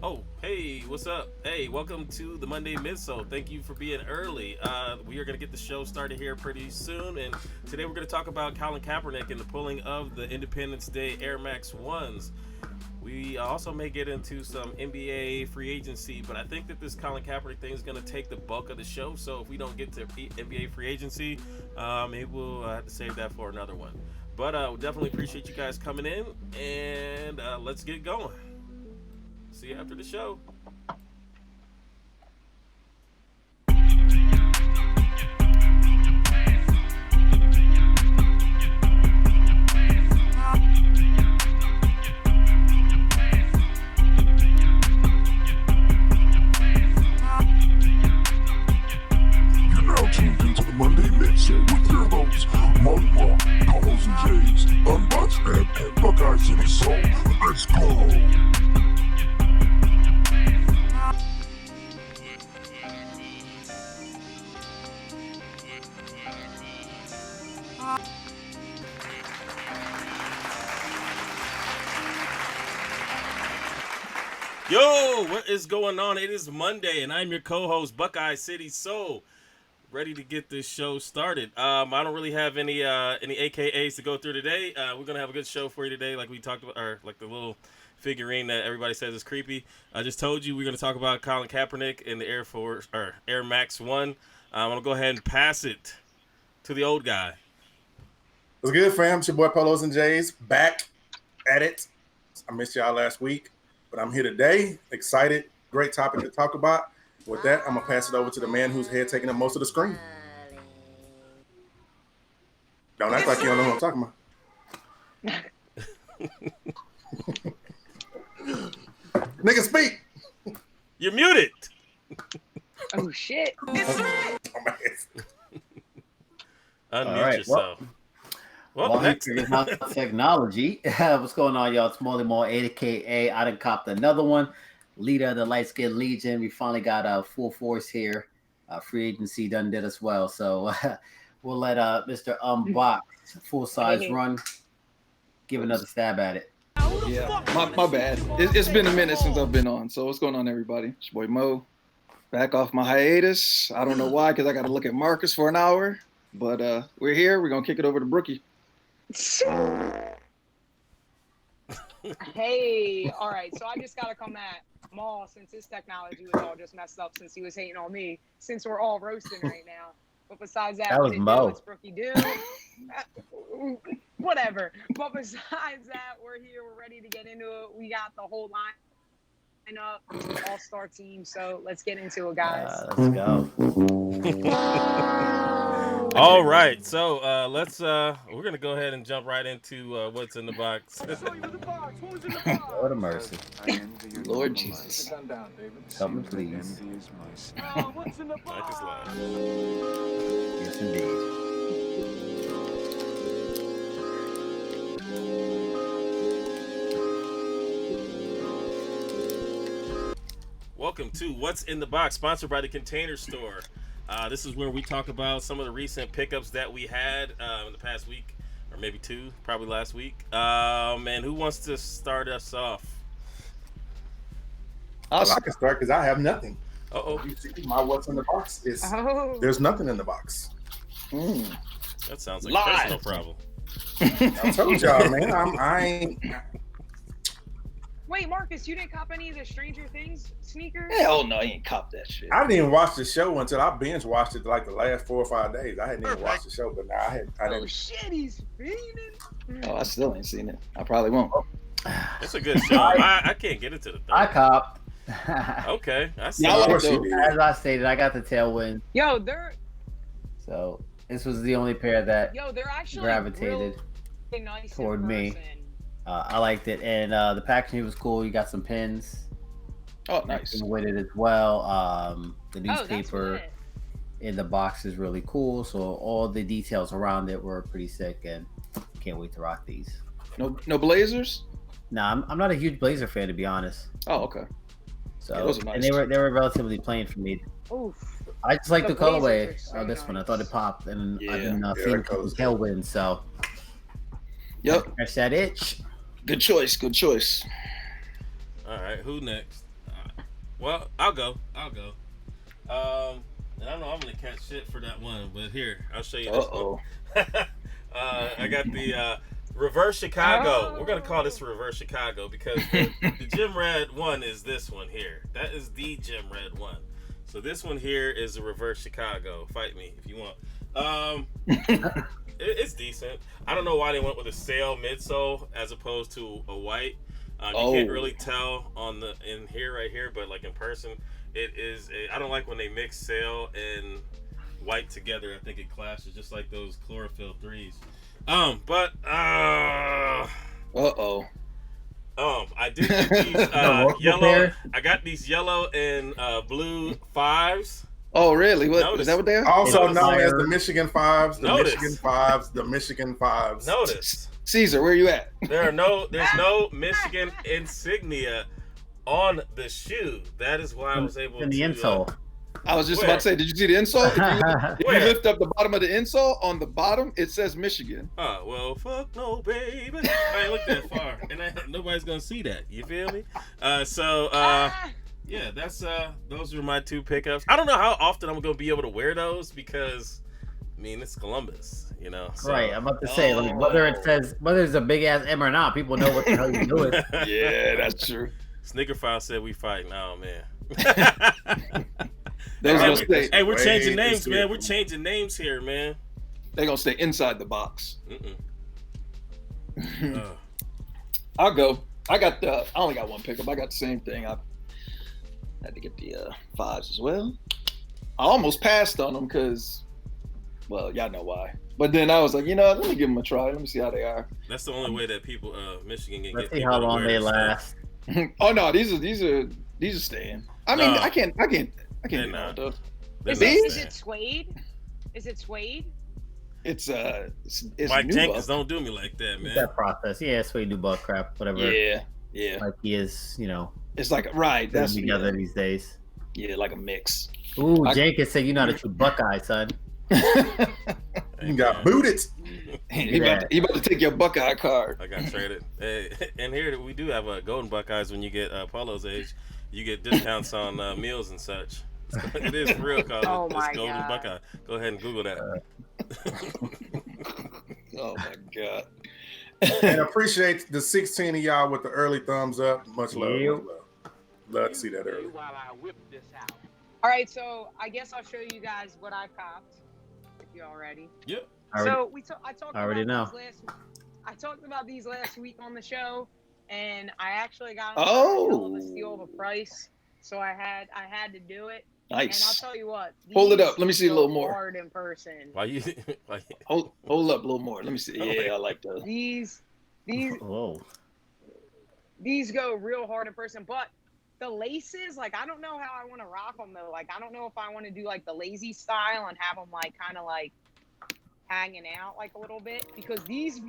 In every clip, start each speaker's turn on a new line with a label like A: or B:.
A: Oh, hey, what's up? Hey, welcome to the Monday Midsole. Thank you for being early. We are going to get the show started here pretty soon, and today we're going to talk about Colin Kaepernick and the pulling of the Independence Day Air Max 1s. We also may get into some NBA free agency, but I think that this Colin Kaepernick thing is going to take the bulk of the show, so if we don't get to NBA free agency, maybe we'll have to save that for another one. But we definitely appreciate you guys coming in, and let's get going. See you after the show.
B: Tuned into the Monday Midsole with your hosts, Mark, Carlos and Jays, Unboxed and Buckeye City Soul. Let's go!
A: Yo, what is going on? It is Monday, and I'm your co-host, Buckeye City Soul. Ready to get this show started. I don't really have any AKAs to go through today. We're gonna have a good show for you today, like we talked about, or like the little figurine that everybody says is creepy. I just told you we're gonna talk about Colin Kaepernick in the Air Max 1. I'm gonna go ahead and pass it to the old guy.
C: What's good, fam? It's your boy Polos and Jays back at it. I missed y'all last week, but I'm here today. Excited. Great topic to talk about. With that, I'm gonna pass it over to the man whose head taking up most of the screen. Don't act like you don't know what I'm talking about. Nigga, speak.
A: You're muted.
D: Oh shit!
A: Unmute
E: right,
A: yourself.
E: Well,
A: Next.
E: figuring out technology. What's going on, y'all? It's Molly Moore, aka I done copped another one. Leader of the Light Skin Legion. We finally got full force here. Free agency done did as well. So we'll let Mr. Unbox full size run. Give another stab at it.
F: Yeah, my bad. It's been a minute since I've been on. So what's going on, everybody? It's your boy Mo. Back off my hiatus. I don't know why, because I got to look at Marcus for an hour. But we're here. We're going to kick it over to Brookie.
D: Hey, all right. So I just gotta come at Maul since his technology was all just messed up since he was hating on me. Since we're all roasting right now. But besides that,
E: That was Mo.
D: What's Brookie do? Whatever. But besides that, we're here. We're ready to get into it. We got the whole line up, all-star team. So let's get into it, guys.
E: Let's go.
A: All right, so we're gonna go ahead and jump right into what's in the box.
E: Lord of mercy.
F: Lord Jesus.
E: Help me, please.
A: I just laughed.
E: Yes, indeed.
A: Welcome to What's in the Box, sponsored by the Container Store. This is where we talk about some of the recent pickups that we had in the past week, or maybe two, probably last week. And who wants to start us off?
C: Well, I can start because I have nothing.
A: Uh-oh.
C: You see, my what's in the box is
D: There's
C: nothing in the box.
A: That sounds like
F: Live.
A: a personal problem.
C: I told y'all, man. I ain't.
D: Wait, Marcus, you didn't cop any of the Stranger Things sneakers?
F: Hell no, he ain't cop that shit.
C: I didn't even watch the show until I binge watched it like the last 4 or 5 days. I hadn't even watched the show, but now I
D: Oh
C: didn't.
D: shit, he's fiending.
F: Oh, I still ain't seen it. I probably won't.
A: It's a good show. I can't get into the third.
E: I copped.
A: Okay, I see.
F: Yeah, I
C: Of
F: like
C: course you
F: those.
C: did.
E: As I stated, I got the tailwind.
D: Yo, they're
E: So this was the only pair that
D: actually
E: gravitated
D: really nice
E: toward
D: in
E: me.
D: person.
E: I liked it, and the packaging was cool. You got some pins
F: Oh, nice.
E: with it as well. The
D: Oh, that's
E: newspaper
D: lit.
E: in the box is really cool. So all the details around it were pretty sick, and can't wait to rock these.
F: No Blazers?
E: Nah, I'm not a huge Blazer fan, to be honest.
F: Oh, okay.
E: So
F: Yeah, those are nice.
E: and they were relatively plain for me.
D: Oof.
E: I just like the,
D: The Blazers
E: colorway
D: are so
E: of this one. I
D: nice.
E: thought it popped, and
F: Yeah.
E: I've been
C: Yeah,
E: feeling
C: that color's
E: tailwind. So
F: Yep.
E: scratch that itch.
F: Good choice. Good choice.
A: All right, who next? Well, I'll go. And I don't know I'm gonna catch shit for that one, but here I'll show you this one. I got the Reverse Chicago. We're gonna call this Reverse Chicago because the Gym Red one is this one here. That is the Gym Red one. So this one here is the Reverse Chicago. Fight me if you want. It's decent. I don't know why they went with a sail midsole as opposed to a white. You can't really tell in here right here, but like in person, it is. I don't like when they mix sail and white together. I think it clashes just like those chlorophyll 3s. I did get these yellow. I got these yellow and blue 5s.
F: Oh, really? What is that? What they are?
C: Also known as the Michigan 5s. The Michigan 5s. The Michigan 5s.
A: Notice,
F: Caesar, where you at?
A: there's no Michigan insignia on the shoe. That is why I was able
E: in the
A: to.
E: insole.
F: I was just about to say, did you see the insole? If you lift up the bottom of the insole, on the bottom it says Michigan.
A: Oh, well, fuck no, baby. I ain't looked that far, and nobody's gonna see that. You feel me? Yeah, that's those are my 2 pickups. I don't know how often I'm gonna be able to wear those because, I mean, it's Columbus, you know. So.
E: Right, I'm about to say, like, whether it's a big ass M or not, people know what the hell you're doing.
F: Yeah, that's true.
A: Snickerfile said we fighting. Oh man.
F: Hey,
A: we're changing names, man. We're changing names here, man.
F: They're gonna stay inside the box.
A: Mm-mm.
F: I'll go. I only got 1 pickup. I got the same thing. I had to get the 5s as well. I almost passed on them because, well, y'all know why. But then I was like, let me give them a try. Let me see how they are.
A: That's the only way that people, Michigan can
E: Let's
A: get.
E: see how long they last.
F: Oh no, these are staying. I mean, I can't do
A: not.
F: those.
D: Is it suede? Is it suede?
F: It's
A: Mike
F: Nubuck.
A: Jenkins, don't do me like that, man.
E: That process, yeah, sweet new buck crap, whatever.
F: Yeah.
E: Like he is,
F: It's like that's
E: together these days.
F: Yeah, like a mix.
E: Ooh, Jenkins said you're not a true Buckeye, son.
C: You got booted.
F: He about to take your Buckeye card.
A: I got traded. Hey, and here we do have Golden Buckeyes. When you get Polo's age, you get discounts on meals and such. It is real called it's Golden Buckeye. Go ahead and Google that.
F: Oh my God.
C: And appreciate the 16 of y'all with the early thumbs up. Much love. Much love. Love to see that early.
D: All right, so I guess I'll show you guys what I copped. If you're all ready.
A: Yep.
D: So I talked about these last week on the show, and I actually got a steal of a price. So I had to do it.
F: Nice.
D: And I'll tell you what.
F: Hold it up. Let me see a little more.
D: Hard in person.
F: Hold up a little more. Let me see. Yeah, I like those.
D: These
E: Whoa.
D: These go real hard in person, but the laces, like, I don't know how I want to rock them though. Like, I don't know if I want to do like the lazy style and have them like kind of like hanging out like a little bit, because these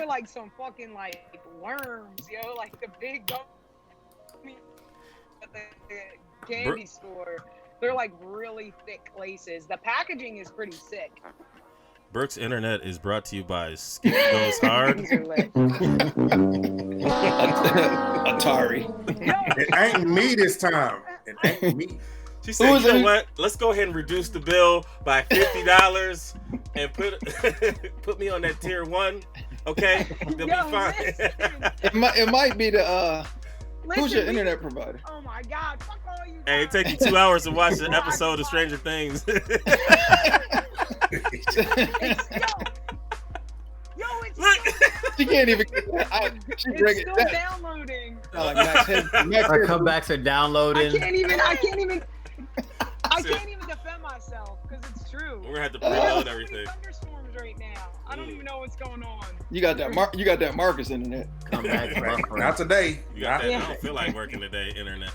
D: are like some fucking like worms, yo, like the big gummy at the candy store. They're like really thick laces. The packaging is pretty sick.
A: Brooks Internet is brought to you by Skip Goes Hard.
D: These are lit.
F: Atari.
C: It ain't me this time. It ain't me.
A: She said, you know what? Let's go ahead and reduce the bill by $50 and put me on that tier 1. Okay? They'll be fine.
F: It might be the who's your internet provider?
D: Oh my God! Fuck all you guys.
A: Hey, it take you 2 hours to watch an episode of Stranger Things.
D: Yo, it's
F: She can't even get that. She bring it
D: still
F: down.
D: downloading.
E: Our comebacks are downloading.
D: I can't even defend myself because it's true.
A: We're gonna have to preload everything.
D: Thunderstorms right now. I don't even know what's going on.
F: You got that Marcus internet.
E: Comebacks.
C: Not today.
A: You got that? I don't feel like working today, internet.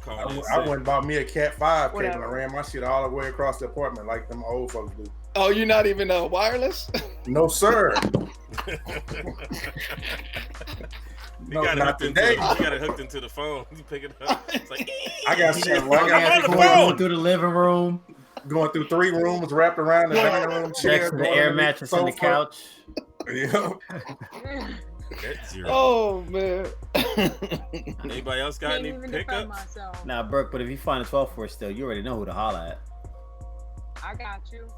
C: I went and bought me a Cat 5 cable and ran my shit all the way across the apartment like them old folks do.
F: Oh, you're not even wireless?
C: No, sir.
A: You got it hooked into the phone. You pick it up. It's like,
C: I got shit.
E: Going through the living room.
C: Going through 3 rooms wrapped around the dining room chair.
E: Next to the air mattress on the couch.
C: Yeah.
F: Oh, man.
A: Anybody else got
D: Can't
A: any
D: even defend
A: pickups?
D: myself.
E: Now, Burke, but if you find a 12 for still, you already know who to holla at.
D: I got you.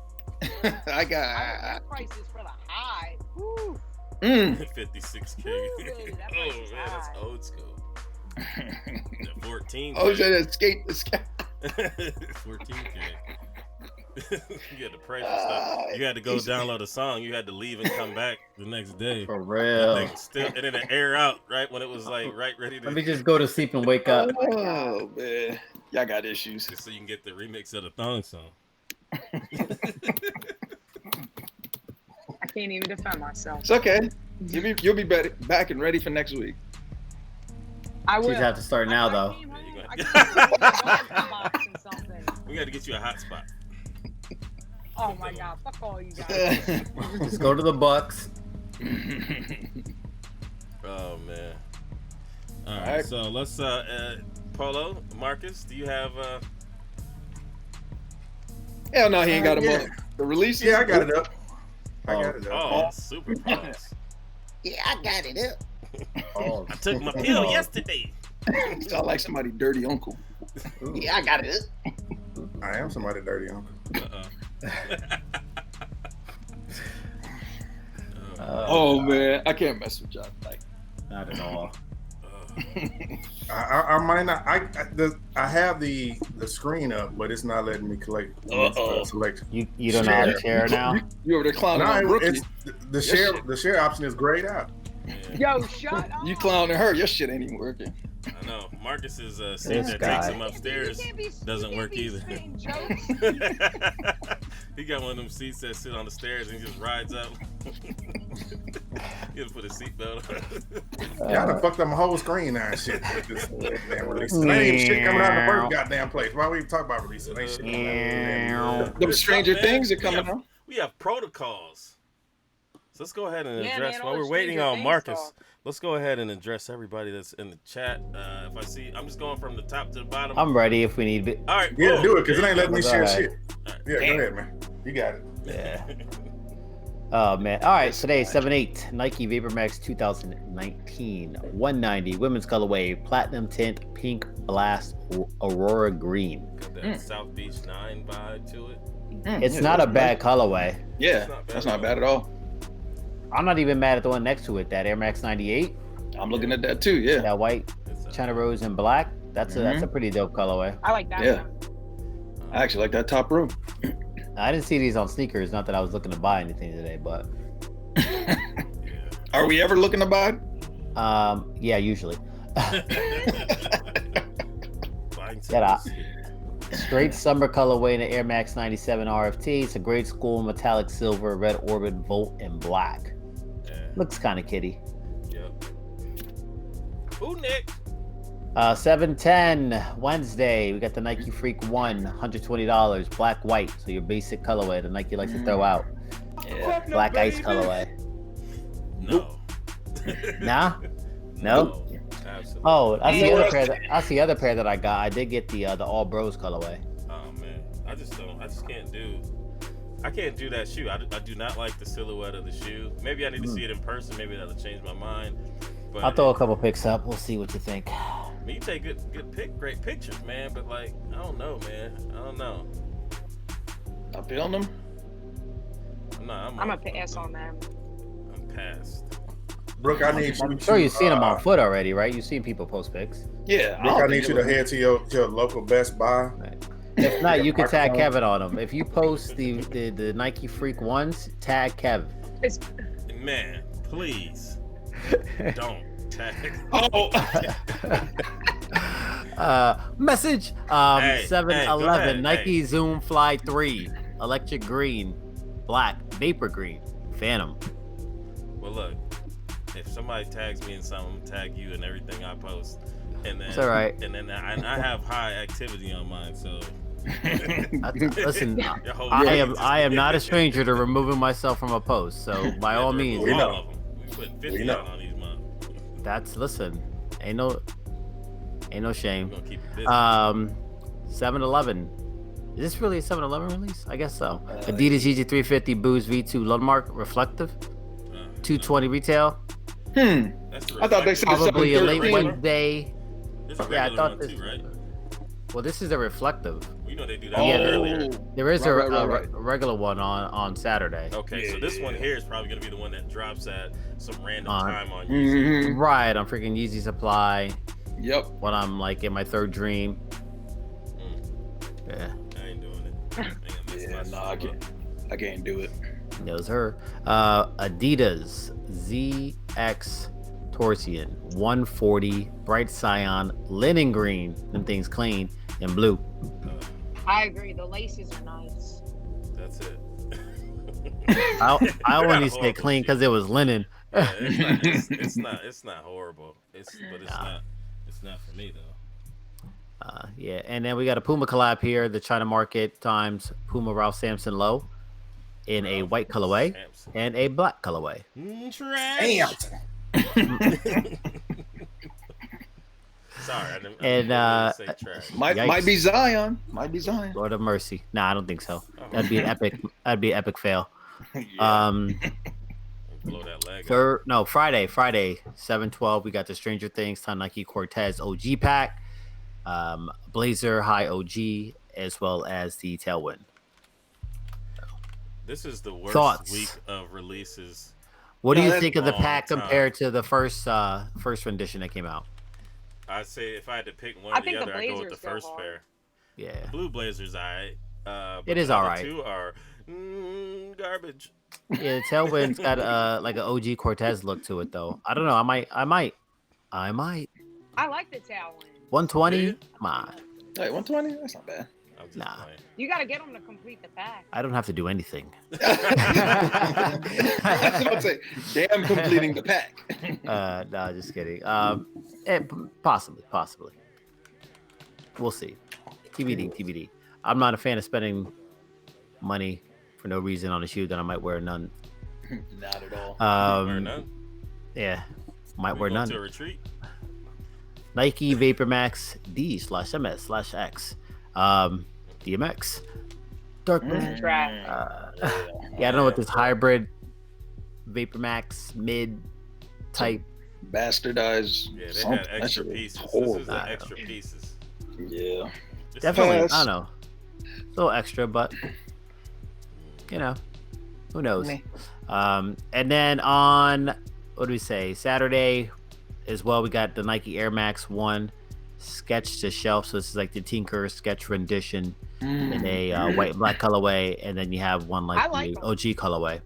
F: I got.
D: That price is for the high. Woo.
A: 56K.
D: Woo, baby, that
A: Oh
D: price is
A: man, that's
D: high.
A: old school. The 14K.
F: Oh, so that skate.
A: 14K. You had to pray for stuff. You had to go download a song. You had to leave and come back the next day.
E: For real.
A: And then it air out right when it was like ready to.
E: Let me just go to sleep and wake up.
F: Oh man, y'all got issues.
A: Just so you can get the remix of the thong song.
D: I can't even defend myself.
F: It's okay. You'll be back and ready for next week.
D: I will.
E: She'd have to start now,
D: I
E: though.
D: came home,
A: Yeah,
D: I
A: you
D: got a box and something.
A: We got to get you a hotspot.
D: Oh my god, fuck all you guys.
E: Just go to the Bucks.
A: Oh man. All right.
F: Alright.
A: So let's Polo, Marcus, do you have
F: Hell no, he ain't got them
C: Yeah.
F: up. The releases.
C: Yeah, I got it up. I got it up.
A: oh super pause.
E: Yeah, I got it up. Oh,
A: I took my pill yesterday.
F: Sound like somebody dirty uncle.
E: yeah, I got it up.
C: I am somebody dirty uncle.
F: Oh man, I can't mess with y'all. Like,
E: Not at all.
C: I might not. I have the screen up, but it's not letting me select.
E: You don't know how to share now?
F: you over there clowning on
C: No,
F: Brookie.
C: it's the share. The share option is grayed out.
D: Yo, shut up.
F: You clowning her. Your shit ain't even working.
A: I know. Marcus's seat
E: This
A: that
E: guy.
A: takes him upstairs doesn't work either. He got one of them seats that sit on the stairs and he just rides up. He just put a seatbelt on.
C: Y'all done fucked up my whole screen now and shit. With this damn release. There ain't even shit coming out in the first goddamn place. Why we even talk about releases? Ain't shit coming out.
F: Them Stranger Things are coming
A: we have,
F: out.
A: we have protocols. So let's go ahead and
D: Yeah,
A: address
D: man,
A: while
D: all
A: we're
D: the
A: waiting
D: Stranger
A: on
D: Things
A: Marcus.
D: talk.
A: Let's go ahead and address everybody that's in the chat. If I see, I'm just going from the top to the bottom.
E: I'm ready if we need it.
A: All right,
C: Yeah,
A: boom.
C: do it because it
A: There
C: ain't
A: you
C: letting me
E: go.
C: share
E: Alright.
C: shit. Yeah, go ahead, man. You got it.
E: Yeah. Oh man. All right, today 7/8 Nike Vapor Max 2019 190 women's colorway platinum tint pink blast aurora green.
A: Got that South Beach 9 vibe to it.
E: It's not a bad colorway.
F: Yeah, that's not bad at all.
E: I'm not even mad at the one next to it, that Air Max 98,
F: I'm looking at that too. Yeah.
E: that white
A: It's,
E: China Rose and black. That's a pretty dope colorway.
D: I like that.
F: Yeah.
D: one.
F: I actually like that top row.
E: I didn't see these on sneakers. Not that I was looking to buy anything today, but
A: yeah.
F: Are we ever looking to buy?
E: yeah, usually.
A: Find
E: Get out.
A: some shit.
E: Straight summer colorway in the Air Max 97 RFT. It's a grade school metallic silver, red orbit, volt, and black.
A: Yeah.
E: Looks kind of kitty.
A: Yep. Who Nick?
E: 7/10 Wednesday. We got the Nike Freak 1, $120, black white. So your basic colorway that Nike likes to throw out.
F: Yeah.
E: Black ice colorway.
A: No.
E: Nah? No?
A: Absolutely.
E: Oh, that's the other pair. That's the other pair that I got. I did get the All Bros colorway.
A: Oh man, I just can't do. I can't do that shoe. I do not like the silhouette of the shoe. Maybe I need to see it in person. Maybe that'll change my mind. But
E: I'll throw a couple pics up. We'll see what you think.
A: you take great pictures, man. But like, I don't know, man. I don't know.
F: I feeling them.
D: I'm gonna pass on that.
A: I'm past.
C: Brooke, I need you.
E: I'm sure you've seen them on foot already, right? You've seen people post pics.
F: Yeah.
C: Brooke, I need you to head to your local Best Buy.
E: Right. If not, you can tag Kevin on them. If you post the Nike Freak ones, tag Kevin.
D: It's
A: Man, please don't tag.
F: Oh.
E: Message.
A: Hey,
E: 7/11
A: go ahead,
E: Nike
A: hey.
E: Zoom Fly 3, electric green, black, vapor green, Phantom.
A: Well, look, if somebody tags me in something, I'm gonna tag you in everything I post. And then,
E: It's all right.
A: And then I have high activity on mine, so
E: Listen,
A: your whole
E: I am not a stranger to removing myself from a post. So by all means,
C: We know.
A: all of them. We put 50
C: We know.
A: out on these months.
E: that's listen. Ain't no shame.
A: We're gonna keep it busy.
E: 7/11. Is this really a 7/11 release? I guess so. Adidas Yeezy 350 Boost V2 Lundmark reflective. 220 retail.
A: Hey, That's the
F: I thought they said
E: Probably a late
F: 7:13.
E: Wednesday.
A: It's a
E: Yeah, I
A: regular
E: thought
A: one
E: this.
A: too, right?
E: Well, this is a reflective.
A: You know they do that
F: Oh,
E: Yeah,
A: earlier.
E: There is
F: Right.
E: a regular one on Saturday.
A: Okay, so this one here is probably gonna be the one that drops at some random time on YouTube.
F: Mhm.
E: Right, on freaking Yeezy Supply
F: Yep.
E: when I'm like in my third dream. Yeah,
A: I ain't doing it. I ain't gonna mess
F: Yeah,
A: my
F: no,
A: shit up.
F: I can't do it.
E: knows her. Adidas ZX Torsion 140 bright cyan linen green. Them things clean and blue.
D: I agree. The laces are nice.
A: That's it.
E: I
A: They're
E: only
A: not
E: say
A: horrible
E: clean
A: shit.
E: because it was linen.
A: Yeah, it's not horrible. It's not for me though.
E: Yeah, and then we got a Puma collab here, the China Market times Puma Ralph Sampson Low in a white colorway
A: Sampson.
E: and a black colorway.
A: Trash.
C: Damn.
A: Sorry, I didn't
E: And,
A: say trash.
F: Might be Zion. Might be Zion.
E: Lord of mercy. Nah, I don't think so.
A: Oh.
E: That'd be an epic. That'd be an epic fail.
F: Yeah.
A: Blow that leg up.
E: Friday 7/12. We got the Stranger Things time Nike Cortez OG pack, Blazer High OG, as well as the Tailwind.
A: This is the worst
E: Thoughts?
A: week of releases.
E: What do
F: No,
E: you
F: that's
E: think of the
A: long
E: pack
A: time.
E: compared to the first rendition that came out?
A: I'd say if I had to pick one
D: I
A: or the
D: think the
A: other, I'd go with the
D: Blazers go
A: first
D: hard.
A: pair.
E: Yeah,
A: Blue Blazers, alright.
E: It is
A: the other
E: alright.
A: Two are garbage.
E: yeah. The Tailwind's got like an OG Cortez look to it, though. I don't know. I might.
D: I like the Tailwind.
E: 120.
A: Yeah.
E: Come on.
F: Hey, 120? That's not bad.
A: I'm just
E: Nah.
A: playing.
D: You got to get them to complete the pack.
E: I don't have to do anything.
F: That's what I'm saying. Damn, completing the pack.
E: No, just kidding. Possibly. We'll see. TBD. I'm not a fan of spending money for no reason on a shoe that I might wear none.
F: Not at all.
A: Wear none?
E: Yeah, might
A: We
E: wear
A: going
E: none.
A: to a retreat?
E: Nike Vapor Max D/MS/X. DMX. Dark blue.
D: Trash.
E: Yeah, I don't know what this hybrid Vapor Max mid type.
F: Bastardized.
A: Yeah, they
F: something.
A: had
F: That
A: extra
F: shit was
A: pieces. This
F: horrible.
A: is the extra pieces.
F: Yeah.
A: This
E: Definitely,
F: Pass.
E: I don't know. A little extra, but you know, who knows?
F: Meh.
E: And then on what do we say? Saturday as well, we got the Nike Air Max 1 sketch to shelf. So this is like the Tinker sketch rendition in a white and black colorway, and then you have one
D: I
E: like
D: like
E: the
D: them.
E: OG colorway.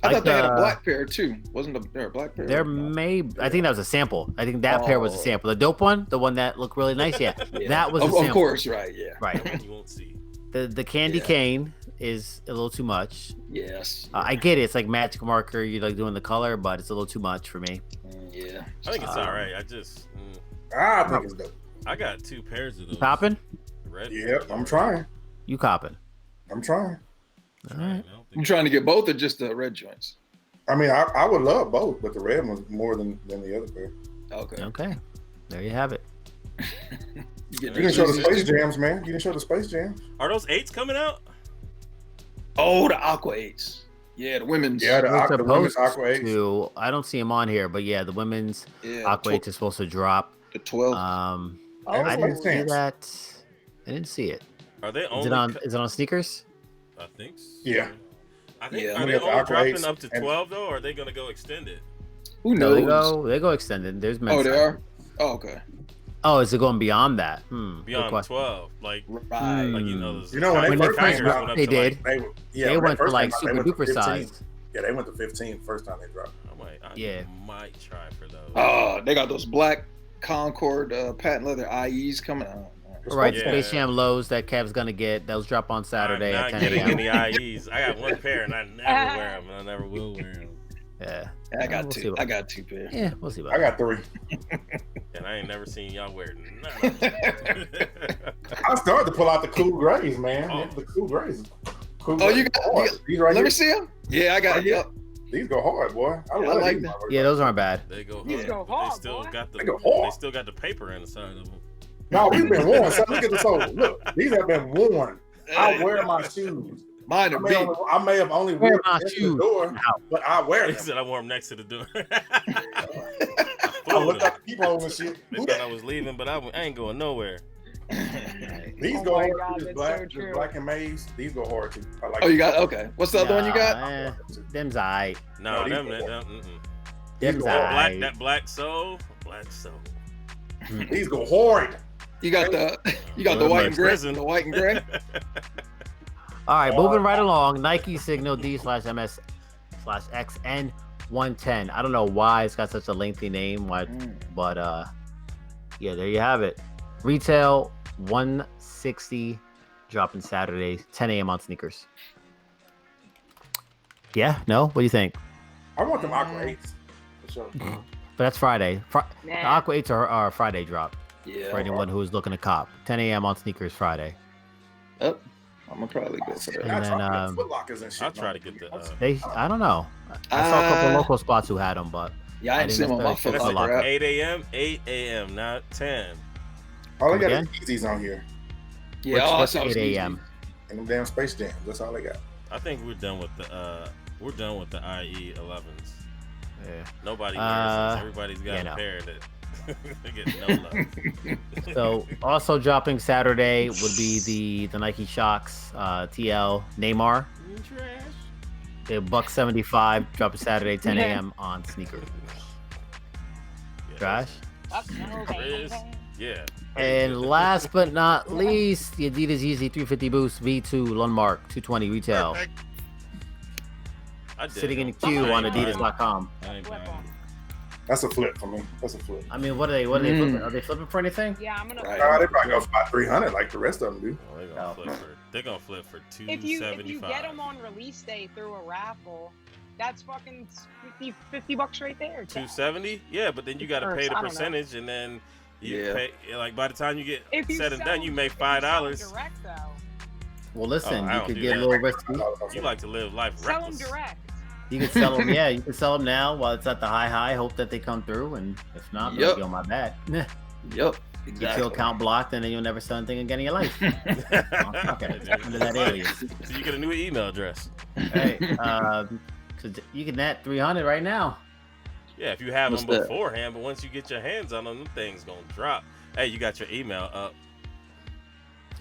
F: I
E: Like
F: thought they had a
E: the-
F: black pair too. Wasn't there a black pair?
E: There may, I think that was a sample. I think that pair was a
F: Oh.
E: sample. The dope one, the one that looked really nice. Yeah,
F: Yeah.
E: that was a
F: Of
E: sample.
F: course, right? Yeah.
E: Right.
A: That one you won't see.
E: The candy
F: Yeah.
E: cane is a little too much.
F: Yes.
E: I get it. It's like magic marker. You're like doing the color, but it's a little too much for me.
F: Yeah.
A: I think it's alright. I just
C: I think it's dope.
A: I got two pairs of those.
E: You copping?
A: Red.
C: Yep, I'm trying.
E: You copping?
C: I'm trying.
E: All right.
F: I'm trying to get both or just the red joints.
C: I mean, I would love both, but the red one's more than the other pair.
F: Okay.
E: Okay. There you have it.
C: You didn't show the Space Jams, man. You didn't show the Space Jams.
A: Are those 8s coming out?
F: Oh, the Aqua 8s. Yeah, the women's.
C: Yeah, the
E: They're
C: women's
E: supposed
C: Aqua 8s.
E: to- I don't see them on here, but yeah, the women's
F: Yeah,
E: Aqua 8 is supposed to drop.
F: the 12.
E: Um,
C: And
E: I
C: it's
E: didn't
C: Space
E: see
C: Jams.
E: that. I didn't see it.
A: Are they
E: Is
A: only
E: it on? Is it on sneakers?
A: I think so.
C: Yeah.
A: I think
F: Yeah.
A: are
C: We
A: they
C: got the
A: only
C: Aqua
A: dropping
C: 8s
A: up to
C: and-
A: 12 though, or are they gonna go extended?
F: Who
E: No,
F: knows?
E: they go extended. There's men's.
F: Oh, they
E: size.
F: are? Oh, okay.
E: Oh, is it going beyond that? Good
A: Beyond
E: question.
A: 12, like
F: Right.
A: like you know, those
C: You know, when they
E: When they
C: first
E: first
C: came
E: dropped,
C: out,
E: they
A: to, like,
E: did.
C: They
E: They
C: when
E: went for
C: first
E: like
C: came out, they
E: super
C: went to
E: duper
C: 15.
E: size.
C: Yeah, they went to 15 first time they dropped.
A: I
E: Yeah.
A: might try for those.
F: Oh, they got those black Concord patent leather IEs coming out.
E: Right,
A: Yeah.
E: Space Jam lows that Kev's gonna get. Those drop on Saturday
A: I'm
E: at
A: not
E: 10
A: getting
E: a.m.
A: any IEs. I got one pair and I never wear them, and I never will wear them.
E: Yeah,
F: I got
E: we'll see
F: two.
E: about
F: I got two pairs.
E: Yeah, we'll see about
C: I got 3.
A: And I ain't never seen y'all wear none of them.
C: I started to pull out the cool grays, man.
A: Oh.
C: The cool grays. Cool
F: Oh, you
C: grays
F: got-
C: go hard.
F: you
C: These right
F: Let
C: here.
F: me see them. Yeah, I got
C: Right here.
F: yep.
C: These go hard, boy. I
F: Yeah, I
C: love
F: like
C: these
F: that.
C: motherfuckers.
E: Yeah, those aren't bad.
A: They go
F: Yeah.
A: hard.
D: Go
A: But
D: hard,
A: they still
D: boy.
A: got the
C: They go hard.
A: they still got the paper inside of them.
C: No, we've been worn. So look at the sole. Look, these have been worn. I wear my shoes.
F: Mine are big.
C: I may have only
E: Wear
C: worn
E: my
C: them into
E: shoes.
C: the door, but I wear
A: He
C: them.
A: said I wore them next to the door.
C: I looked
A: moving.
C: out the peephole and shit.
A: They
C: Who
A: thought I
C: that?
A: was leaving, but I ain't going nowhere.
C: These
D: Oh
C: go
D: my
C: hard.
D: God,
C: This
D: that's
C: black,
D: so
C: this
D: true.
C: black and maize. These go hard too. I like.
F: Oh, you got okay. What's the other one you got?
E: Them's alright.
A: No,
C: No,
A: them,
C: these-
A: mm-mm.
E: Them's
C: go hard.
E: alright.
A: That black soul.
C: These go hard.
F: You got the
A: Well,
F: white
A: like
F: and gray.
A: prison.
F: The white and gray.
E: All right, moving right along. Nike Signal D/MS/XN110. I don't know why it's got such a lengthy name, but yeah, there you have it. Retail 160, dropping Saturday, 10 a.m. on sneakers. Yeah, no, what do you think?
C: I want them Aqua 8s. For sure.
E: But that's Friday. The
D: Nah.
E: Aqua 8s are Friday drop
F: Yeah.
E: for anyone who is looking to cop. 10 a.m. on sneakers Friday.
F: Oh, I'm gonna probably go for
C: Shit,
F: that.
E: And
C: that's
E: then,
C: all the Foot Lockers and shit.
A: I'll try to get the.
E: I don't know. I saw a couple local spots who had them, but
F: Yeah, I ain't seen them on my Foot
E: That's a
F: Locker
E: lot.
F: app.
A: 8 a.m. 8 a.m. Not 10.
C: all they got
E: Again?
C: is Yeezys on here
F: Yeah, all I
E: what's
F: saw was
E: 8 a.m.
C: and them damn Space Jams. That's all they got.
A: I think we're done with the IE 11s.
E: Yeah.
A: Nobody wears them. Everybody's got
E: yeah,
A: a
E: no.
A: pair that they get no love.
E: So also dropping Saturday would be the Nike Shox TL Neymar.
A: Trash.
E: The $175 dropping Saturday 10 a.m. on sneakers.
A: Yeah.
E: Trash.
A: Chris. Yeah.
E: And last but not least, the Adidas Yeezy 350 Boost V2 Lundmark 220 retail.
A: I did.
E: Sitting in the queue on Adidas.com.
A: I ain't buying it.
C: That's a flip for me. That's a flip.
E: I mean, what are they flipping? Are they flipping for anything?
D: Yeah, I'm gonna.
F: Right.
C: They probably go about 300 like the rest of them do.
A: Oh, they're gonna flip for
D: If you
A: $275.
D: get them on release day through a raffle, that's fucking $50 right there.
A: $270? Yeah, but then you got to pay the
D: I don't know.
A: percentage, and then you
F: Yeah.
A: pay. Like by the time you get
D: If you
A: said and
D: sell
A: done, you
D: them-
A: make
D: if you sell them
A: $5.
D: direct though.
E: Well, listen,
A: I
E: you
A: don't
E: could
A: do
E: get a
A: that.
E: little risky.
A: You like to live life
D: Sell them
A: reckless.
D: direct.
E: You can sell them, yeah. You can sell them now while it's at the high. Hope that they come through, and if not,
F: Yep.
E: be on my bad.
F: Yep.
E: Get
F: Exactly.
E: your account blocked, and then you'll never sell anything again in your life. Okay, under that alias.
A: So you get a new email address.
E: Hey, so you can net 300 right now.
A: Yeah, if you have
F: What's
A: them
F: that?
A: beforehand, but once you get your hands on them things gonna drop. Hey, you got your email up.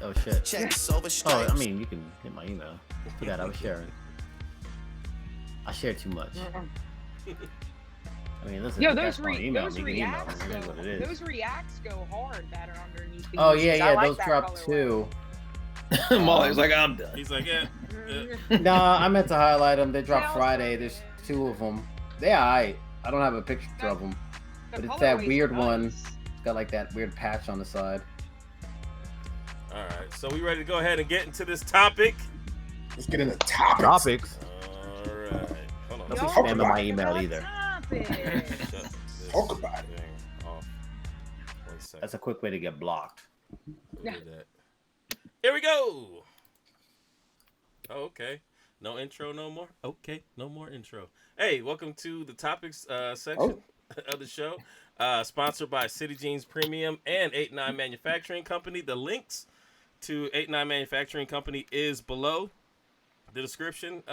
E: Oh shit.
G: Checks over
E: Oh,
G: stripes.
E: I mean, you can get my email. Forgot I was sharing. I share too much. I mean, listen.
D: Yo,
E: if
D: those
E: that's my email,
D: those
E: you can email
D: reacts
E: me. It is
D: go,
E: what it is.
D: those reacts go hard that are underneath. The
E: Oh
D: Yeezys.
E: yeah,
D: I
E: yeah,
D: like
E: those
D: that
E: dropped
D: colorway.
E: too.
F: Molly's like, I'm done.
A: He's like, yeah.
E: No, I meant to highlight them. They dropped
D: Sales
E: Friday.
D: are
E: There's 2 of them. They alright. I don't have a picture of them.
D: The
E: But it's that
D: colorway's
E: weird one.
D: nice.
E: It's got like that weird patch on the side.
A: All right, so we ready to go ahead and get into this topic?
C: Let's get into topics.
E: Topics.
A: All right. Hold on.
E: Don't be
D: Yo,
E: spamming
C: talk
E: my
C: about
E: email
D: About
E: either.
D: topics.
A: Shut this
C: Talk about it.
A: thing off. 1 second.
E: That's a quick way to get blocked.
A: We'll do that. Here we go. Oh, okay. No intro no more? Okay, no more intro. Hey, welcome to the topics section of the show. Sponsored by City Jeans Premium and 89 Manufacturing Company. The links to 89 Manufacturing Company is below the description.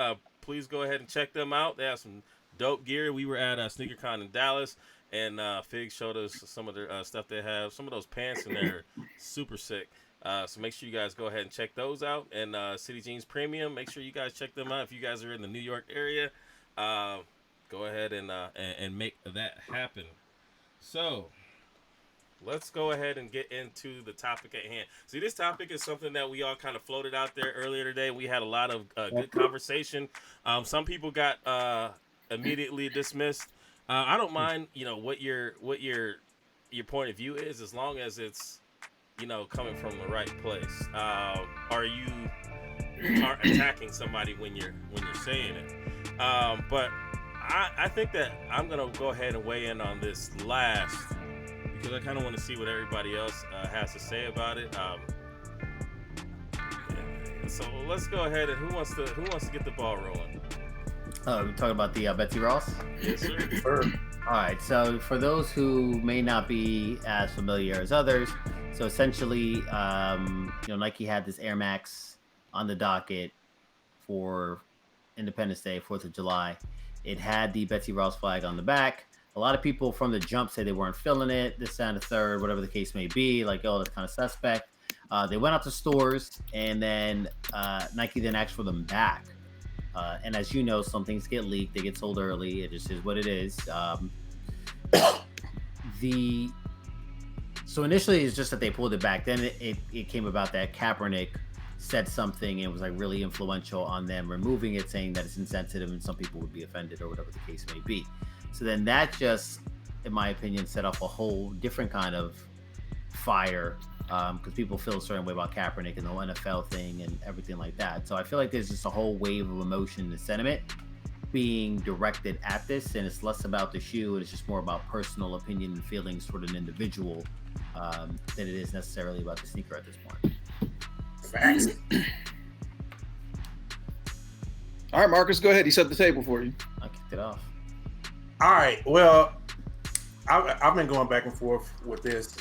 A: Please go ahead and check them out. They have some dope gear. We were at SneakerCon in Dallas, and Fig showed us some of their stuff they have. Some of those pants in there are super sick. So make sure you guys go ahead and check those out. And City Jeans Premium, make sure you guys check them out. If you guys are in the New York area, go ahead and make that happen. So let's go ahead and get into the topic at hand. See, this topic is something that we all kind of floated out there earlier today. We had a lot of good conversation. Some people got immediately dismissed. I don't mind, what your point of view is, as long as it's, coming from the right place. Are you are attacking somebody when you're saying it? But I think that I'm gonna go ahead and weigh in on this last, because I kind of want to see what everybody else has to say about it. So let's go ahead and who wants to get the ball rolling?
E: We're talking about the Betsy Ross.
A: Yes, sir.
C: Sure.
E: All right. So for those who may not be as familiar as others, so essentially, Nike had this Air Max on the docket for Independence Day, 4th of July. It had the Betsy Ross flag on the back. A lot of people from the jump say they weren't feeling it, this, and the third, whatever the case may be. Like, oh, that's kind of suspect. They went out to stores, and then Nike then asked for them back. And as you know, some things get leaked, they get sold early. It just is what it is. So initially it's just that they pulled it back. Then it came about that Kaepernick said something and was like really influential on them removing it, saying that it's insensitive and some people would be offended or whatever the case may be. So then that just, in my opinion, set off a whole different kind of fire, because people feel a certain way about Kaepernick and the whole NFL thing and everything like that. So I feel like there's just a whole wave of emotion and sentiment being directed at this, and it's less about the shoe and it's just more about personal opinion and feelings toward an individual than it is necessarily about the sneaker at this point.
C: Facts.
F: All right, Marcus, go ahead. He set the table for you.
E: I kicked it off.
C: All right. Well, I've been going back and forth with this,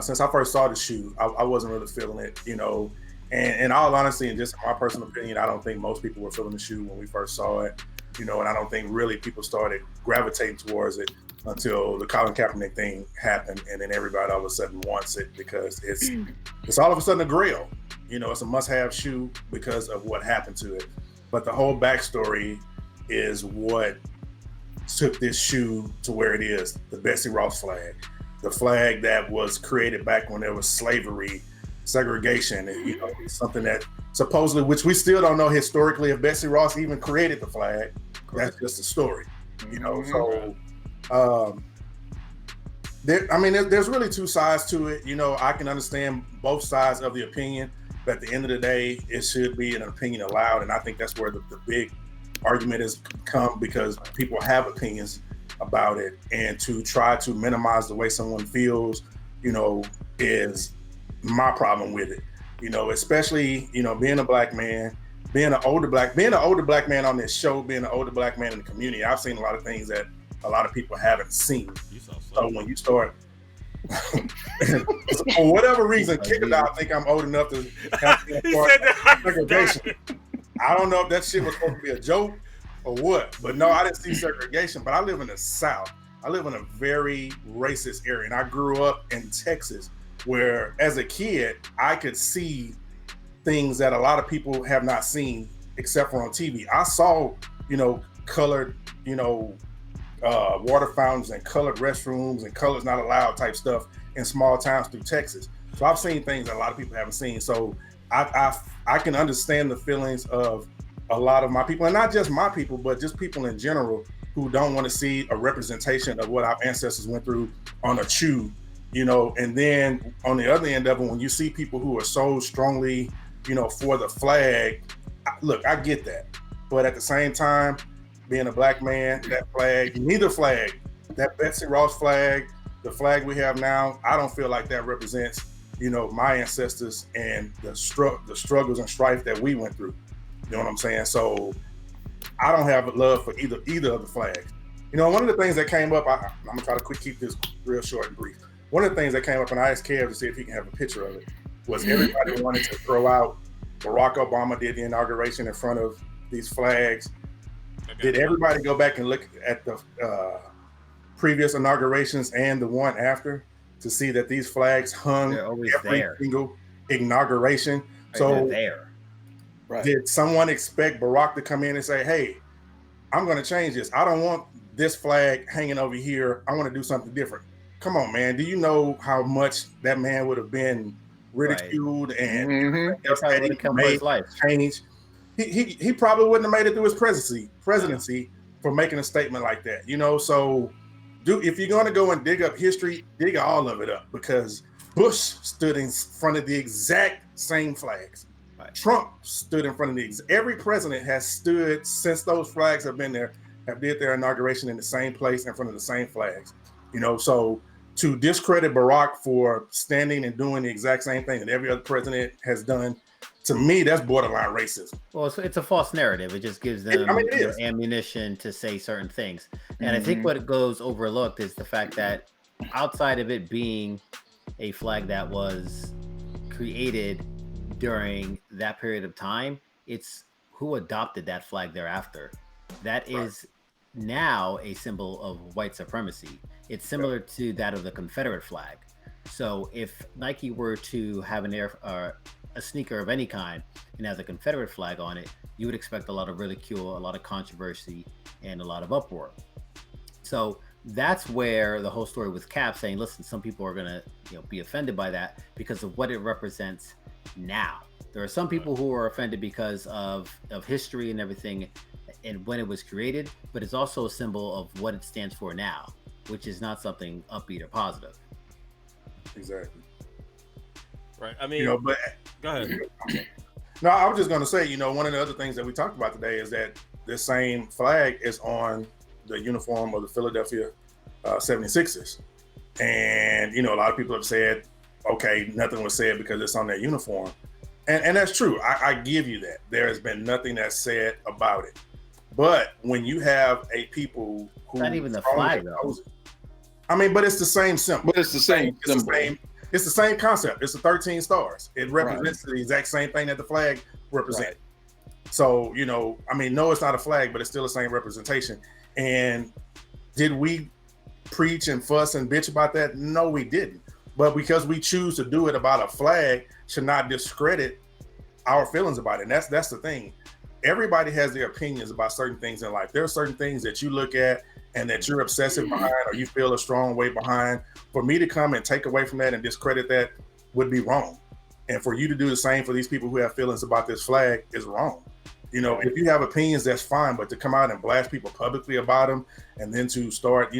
C: since I first saw the shoe. I wasn't really feeling it, and in all honesty, and just my personal opinion, I don't think most people were feeling the shoe when we first saw it, and I don't think really people started gravitating towards it until the Colin Kaepernick thing happened, and then everybody all of a sudden wants it because it's all of a sudden a grail. It's a must-have shoe because of what happened to it. But the whole backstory is what took this shoe to where it is, the Betsy Ross flag, the flag that was created back when there was slavery, segregation, and something that supposedly, which we still don't know historically if Betsy Ross even created the flag. That's just a story, So, there's really two sides to it. I can understand both sides of the opinion, but at the end of the day, it should be an opinion allowed, and I think that's where the big argument has come, because people have opinions about it, and to try to minimize the way someone feels, is my problem with it. Especially, being a black man, being an older black man on this show, being an older black man in the community, I've seen a lot of things that a lot of people haven't seen. So when you start, for whatever reason, kickers out think I'm old enough to have segregation. I don't know if that shit was supposed to be a joke or what, but no, I didn't see segregation. But I live in the South. I live in a very racist area, and I grew up in Texas, where as a kid, I could see things that a lot of people have not seen except for on TV. I saw, colored, water fountains and colored restrooms and colors not allowed type stuff in small towns through Texas. So I've seen things that a lot of people haven't seen. So I can understand the feelings of a lot of my people, and not just my people, but just people in general who don't want to see a representation of what our ancestors went through on a shoe, and then on the other end of it, when you see people who are so strongly, for the flag, look, I get that. But at the same time, being a black man, that flag, neither flag, that Betsy Ross flag, the flag we have now, I don't feel like that represents my ancestors and the struggles and strife that we went through. You know what I'm saying? So I don't have love for either of the flags. One of the things that came up, I'm gonna try to keep this real short and brief. One of the things that came up, and I asked Kev to see if he can have a picture of it, was everybody wanted to throw out Barack Obama did the inauguration in front of these flags. Did everybody go back and look at the previous inaugurations and the one after to see that these flags hung every single inauguration? So
E: there.
F: Right.
C: Did someone expect Barack to come in and say, hey, I'm going to change this. I don't want this flag hanging over here. I want to do something different. Come on, man. Do you know how much that man would have been ridiculed and change? He probably wouldn't have made it through his presidency for making a statement like that. So if you're going to go and dig up history, dig all of it up, because Bush stood in front of the exact same flags. Right. Trump stood in front of every president has stood since those flags have been there, have did their inauguration in the same place in front of the same flags. So to discredit Barack for standing and doing the exact same thing that every other president has done, to me, that's borderline racism.
E: Well, it's a false narrative. It just gives them ammunition to say certain things. And I think what goes overlooked is the fact that outside of it being a flag that was created during that period of time, it's who adopted that flag thereafter. That is now a symbol of white supremacy. It's similar to that of the Confederate flag. So if Nike were to have a sneaker of any kind and has a Confederate flag on it, you would expect a lot of ridicule, a lot of controversy, and a lot of uproar. So that's where the whole story with Cap saying, listen, some people are going to be offended by that because of what it represents now. There are some people who are offended because of history and everything and when it was created, but it's also a symbol of what it stands for now, which is not something upbeat or positive.
C: Exactly.
A: Right. I mean,
C: but
A: go ahead.
C: No, I was just going to say, one of the other things that we talked about today is that this same flag is on the uniform of the Philadelphia 76ers. And, a lot of people have said, okay, nothing was said because it's on their uniform. And that's true. I give you that. There has been nothing that's said about it. But when you have a people who...
E: Not even the flag, though.
C: But it's the same symbol.
F: But it's the same symbol.
C: It's the same concept. It's the 13 stars. It represents the exact same thing that the flag represents. Right. So, no, it's not a flag, but it's still the same representation. And did we preach and fuss and bitch about that? No, we didn't. But because we choose to do it about a flag should not discredit our feelings about it. And that's the thing. Everybody has their opinions about certain things in life. There are certain things that you look at and that you're obsessive behind or you feel a strong way behind. For me to come and take away from that and discredit that would be wrong. And for you to do the same for these people who have feelings about this flag is wrong. If you have opinions, that's fine. But to come out and blast people publicly about them and then to start,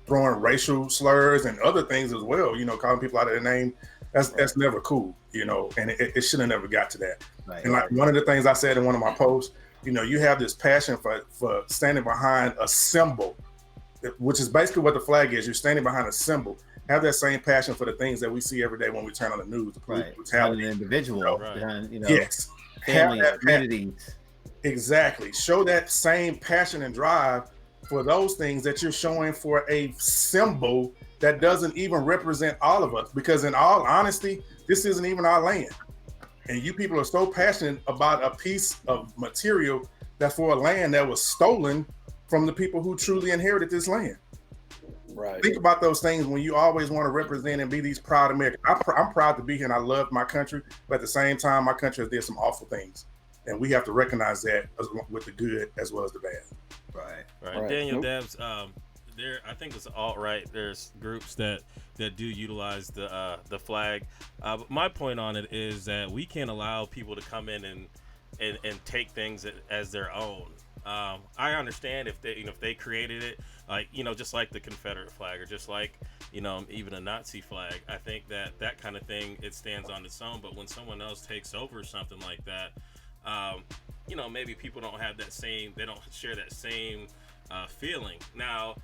C: throwing racial slurs and other things as well, calling people out of their name, that's never cool, and it should have never got to that. Right. And like one of the things I said in one of my posts, you have this passion for standing behind a symbol, which is basically what the flag is. You're standing behind a symbol. Have that same passion for the things that we see every day when we turn on the news. The brutality,
E: an individual,
C: yes,
E: family, communities.
C: Exactly. Show that same passion and drive for those things that you're showing for a symbol that doesn't even represent all of us. Because in all honesty, this isn't even our land. And you people are so passionate about a piece of material that's for a land that was stolen from the people who truly inherited this land. Right. Think about those things when you always want to represent and be these proud Americans. I'm proud to be here and I love my country, but at the same time, my country has did some awful things. And we have to recognize that with the good as well as the bad.
A: Right. Daniel Debs, there, I think it's alt-right. There's groups that do utilize the flag. But my point on it is that we can't allow people to come in and take things as their own. I understand if they created it, just like the Confederate flag or just like, even a Nazi flag. I think that kind of thing, it stands on its own. But when someone else takes over something like that, maybe people don't have they don't share that same feeling. Now,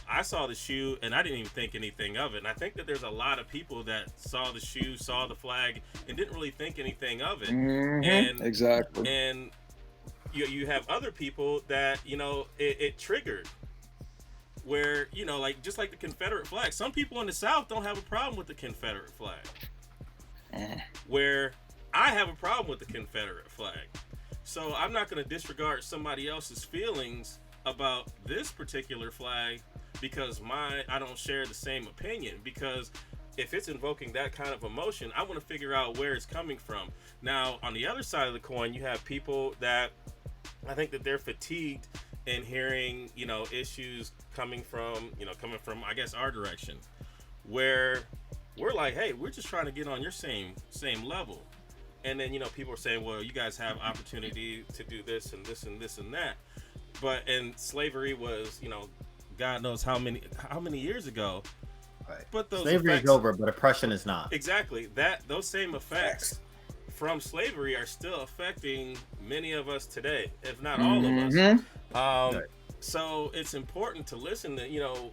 A: I saw the shoe and I didn't even think anything of it. And I think that there's a lot of people that saw the shoe, saw the flag, and didn't really think anything of it.
F: Mm-hmm.
A: And
F: exactly.
A: And you have other people that, it triggered. Where, just like the Confederate flag. Some people in the South don't have a problem with the Confederate flag. Where I have a problem with the Confederate flag. So I'm not going to disregard somebody else's feelings about this particular flag because I don't share the same opinion. Because if it's invoking that kind of emotion, I want to figure out where it's coming from. Now, on the other side of the coin, you have people that I think that they're fatigued in hearing, issues coming from, I guess, our direction, where we're like, hey, we're just trying to get on your same level. And then, people are saying, well, you guys have opportunity to do this and this and this and that. And slavery was, God knows how many years ago.
E: Right.
A: But those
E: slavery
A: effects,
E: is over, but oppression is not.
A: Exactly. Those same effects from slavery are still affecting many of us today, if not all of us. So it's important to listen to,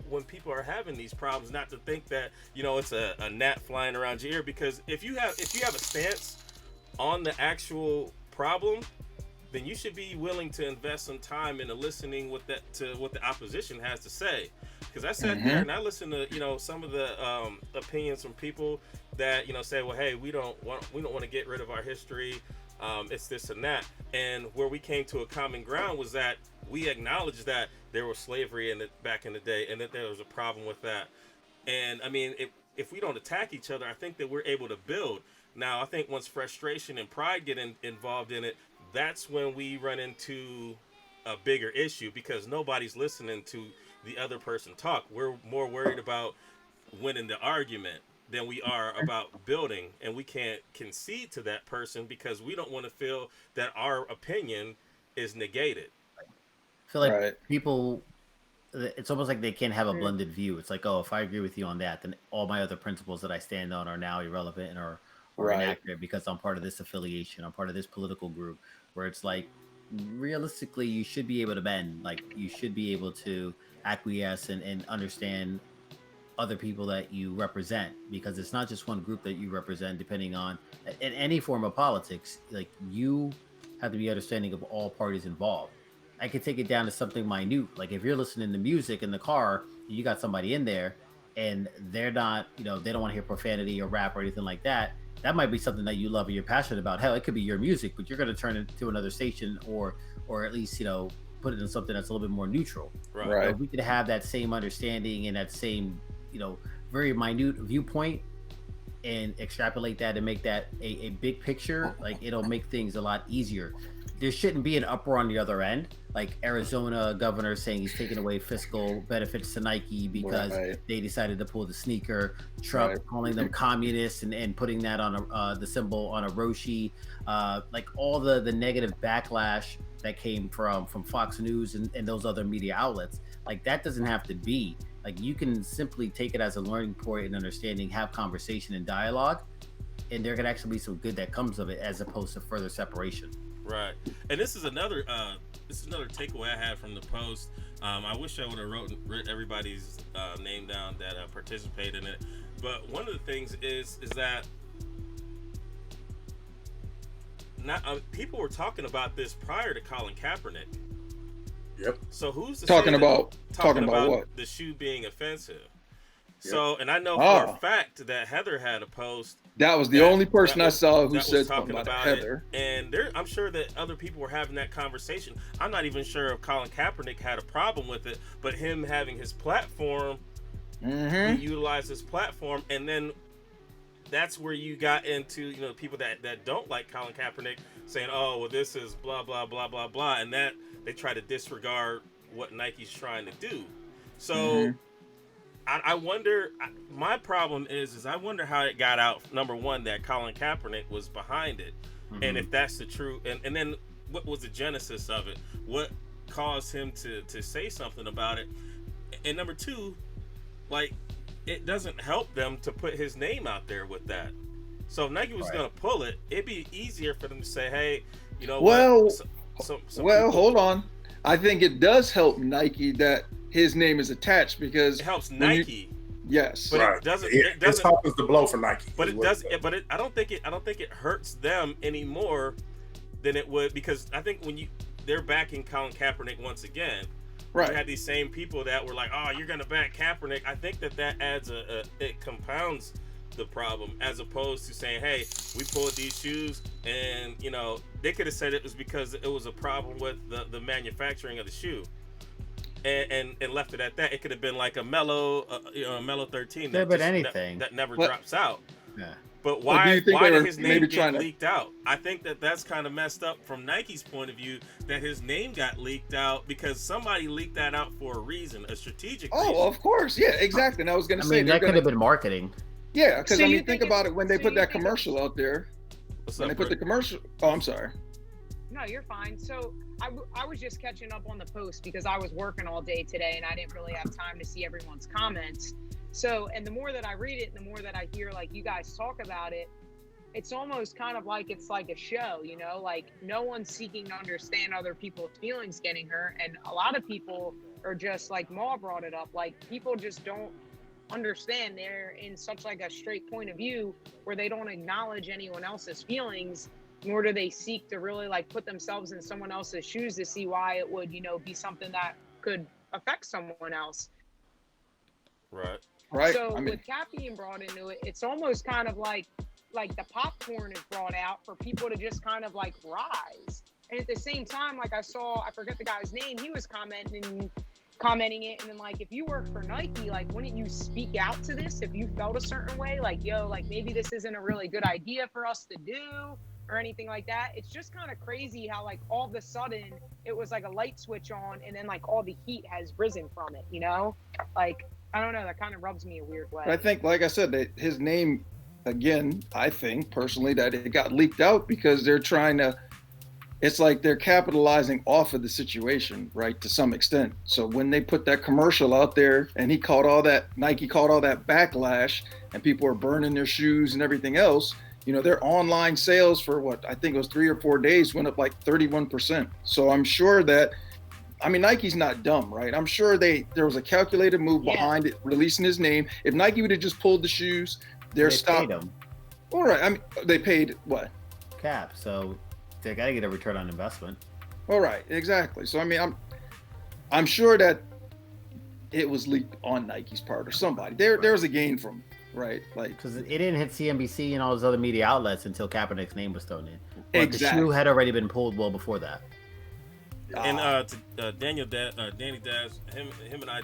A: when people are having these problems, not to think that, it's a gnat flying around your ear. Because if you have a stance on the actual problem, then you should be willing to invest some time into listening to what the opposition has to say. Because I sat there and I listened to some of the opinions from people that say, well, hey, we don't want to get rid of our history. It's this and that. And where we came to a common ground was that we acknowledged that there was slavery back in the day, and that there was a problem with that. And I mean, if we don't attack each other, I think that we're able to build. Now, I think once frustration and pride get involved in it, that's when we run into a bigger issue, because nobody's listening to the other person talk. We're more worried about winning the argument than we are about building, and we can't concede to that person because we don't want to feel that our opinion is negated.
E: I feel like
F: Right.
E: people, it's almost like they can't have a blended view. It's like, oh, if I agree with you on that, then all my other principles that I stand on are now irrelevant or
F: Right.
E: inaccurate because I'm part of this affiliation, I'm part of this political group, where it's like, realistically, you should be able to bend. Like, you should be able to acquiesce and understand other people that you represent, because it's not just one group that you represent. Depending on in any form of politics, like, you have to be understanding of all parties involved. I could take it down to something minute, like if you're listening to music in the car, you got somebody in there and they're not, they don't want to hear profanity or rap or anything like that. That might be something that you love or you're passionate about. Hell, it could be your music, but you're going to turn it to another station or at least put it in something that's a little bit more neutral.
F: Right.
E: So we could have that same understanding and that same very minute viewpoint and extrapolate that and make that a big picture. Like, it'll make things a lot easier. There shouldn't be an uproar on the other end, like Arizona governor saying he's taking away fiscal benefits to Nike because they decided to pull the sneaker. Trump calling them communists and putting that on the symbol on a Roshi. Like, all the negative backlash that came from Fox News and those other media outlets. Like, that doesn't have to be. Like, you can simply take it as a learning point and understanding, have conversation and dialogue, and there can actually be some good that comes of it, as opposed to further separation.
A: Right. And this is another takeaway I had from the post. I wish I would have written everybody's name down that participated in it. But one of the things is that people were talking about this prior to Colin Kaepernick.
C: Yep.
A: So who's to
F: Talking
A: say
F: about
A: what?
F: what?
A: The shoe being offensive.
C: Yep.
A: So, and I know for a fact that Heather had a post.
F: That was the only person I saw who said
A: talking
F: something about
A: Heather.
F: it.
A: And I'm sure that other people were having that conversation. I'm not even sure if Colin Kaepernick had a problem with it, but him having his platform, he utilized his platform, and then that's where you got into people that don't like Colin Kaepernick saying, oh, well, this is blah blah blah blah blah, and that they try to disregard what Nike's trying to do. So I wonder, my problem is I wonder how it got out, number one, that Colin Kaepernick was behind it, and if that's the truth, and then what was the genesis of it, what caused him to say something about it, and number two, like, it doesn't help them to put his name out there with that. So if Nike was going to pull it, it'd be easier for them to say, hey,
F: hold on. I think it does help Nike that his name is attached, because
A: it helps Nike.
F: Yes,
A: but
C: right.
A: it doesn't.
C: It softens the blow for Nike.
A: But it does. But I don't think it hurts them any more than it would, because I think when they're backing Colin Kaepernick once again.
F: Right.
A: You had these same people that were like, oh, you're gonna back Kaepernick. I think that adds it compounds the problem, as opposed to saying, hey, we pulled these shoes, and they could have said it was because it was a problem with the manufacturing of the shoe, and left it at that. It could have been like a Mellow 13 that never drops out.
E: Yeah.
A: But why did his name get
F: to
A: leaked out? I think that's kind of messed up from Nike's point of view, that his name got leaked out because somebody leaked that out for a reason, a strategic reason.
F: Oh, of course. Yeah, exactly. And I was going to say
E: that could have been marketing.
F: Yeah, because
D: So
F: think about it when they put that commercial out there. They put the commercial. Oh, I'm sorry.
D: No, you're fine. So I was just catching up on the post because I was working all day today and I didn't really have time to see everyone's comments. So, and the more that I read it, and the more that I hear like you guys talk about it, it's almost kind of like it's like a show, like no one's seeking to understand other people's feelings getting hurt. And a lot of people are just like Ma brought it up, like people just don't understand. They're in such like a straight point of view where they don't acknowledge anyone else's feelings, nor do they seek to really like put themselves in someone else's shoes to see why it would, be something that could affect someone else.
A: Right.
F: Right.
D: So with Cap being brought into it, it's almost kind of like like the popcorn is brought out for people to just kind of like rise. And at the same time, like I forget the guy's name, he was commenting it, and then like, if you work for Nike, like, wouldn't you speak out to this if you felt a certain way, like, yo, like maybe this isn't a really good idea for us to do or anything like that? It's just kind of crazy how like all of a sudden it was like a light switch on, and then like all the heat has risen from it, you know? Like, I don't know, that kind of rubs me a weird way.
F: I think, like I said, that his name, again, I think personally that it got leaked out because they're trying to, it's like they're capitalizing off of the situation, right, to some extent. So when they put that commercial out there and Nike caught all that backlash and people are burning their shoes and everything else, you know, their online sales for what I think it was 3 or 4 days went up like 31%. So I'm sure that, I mean, Nike's not dumb, right? I'm sure there was a calculated move behind it, releasing his name. If Nike would have just pulled the shoes, they're stopped.
E: Paid them.
F: All right, I mean, they paid what?
E: Cap. So they got to get a return on investment.
F: All right, exactly. So I mean, I'm sure that it was leaked on Nike's part or somebody. There was a gain from, right? Like,
E: because it didn't hit CNBC and all those other media outlets until Kaepernick's name was thrown in. But
F: exactly.
E: The shoe had already been pulled well before that.
A: And to Danny Daz, him and I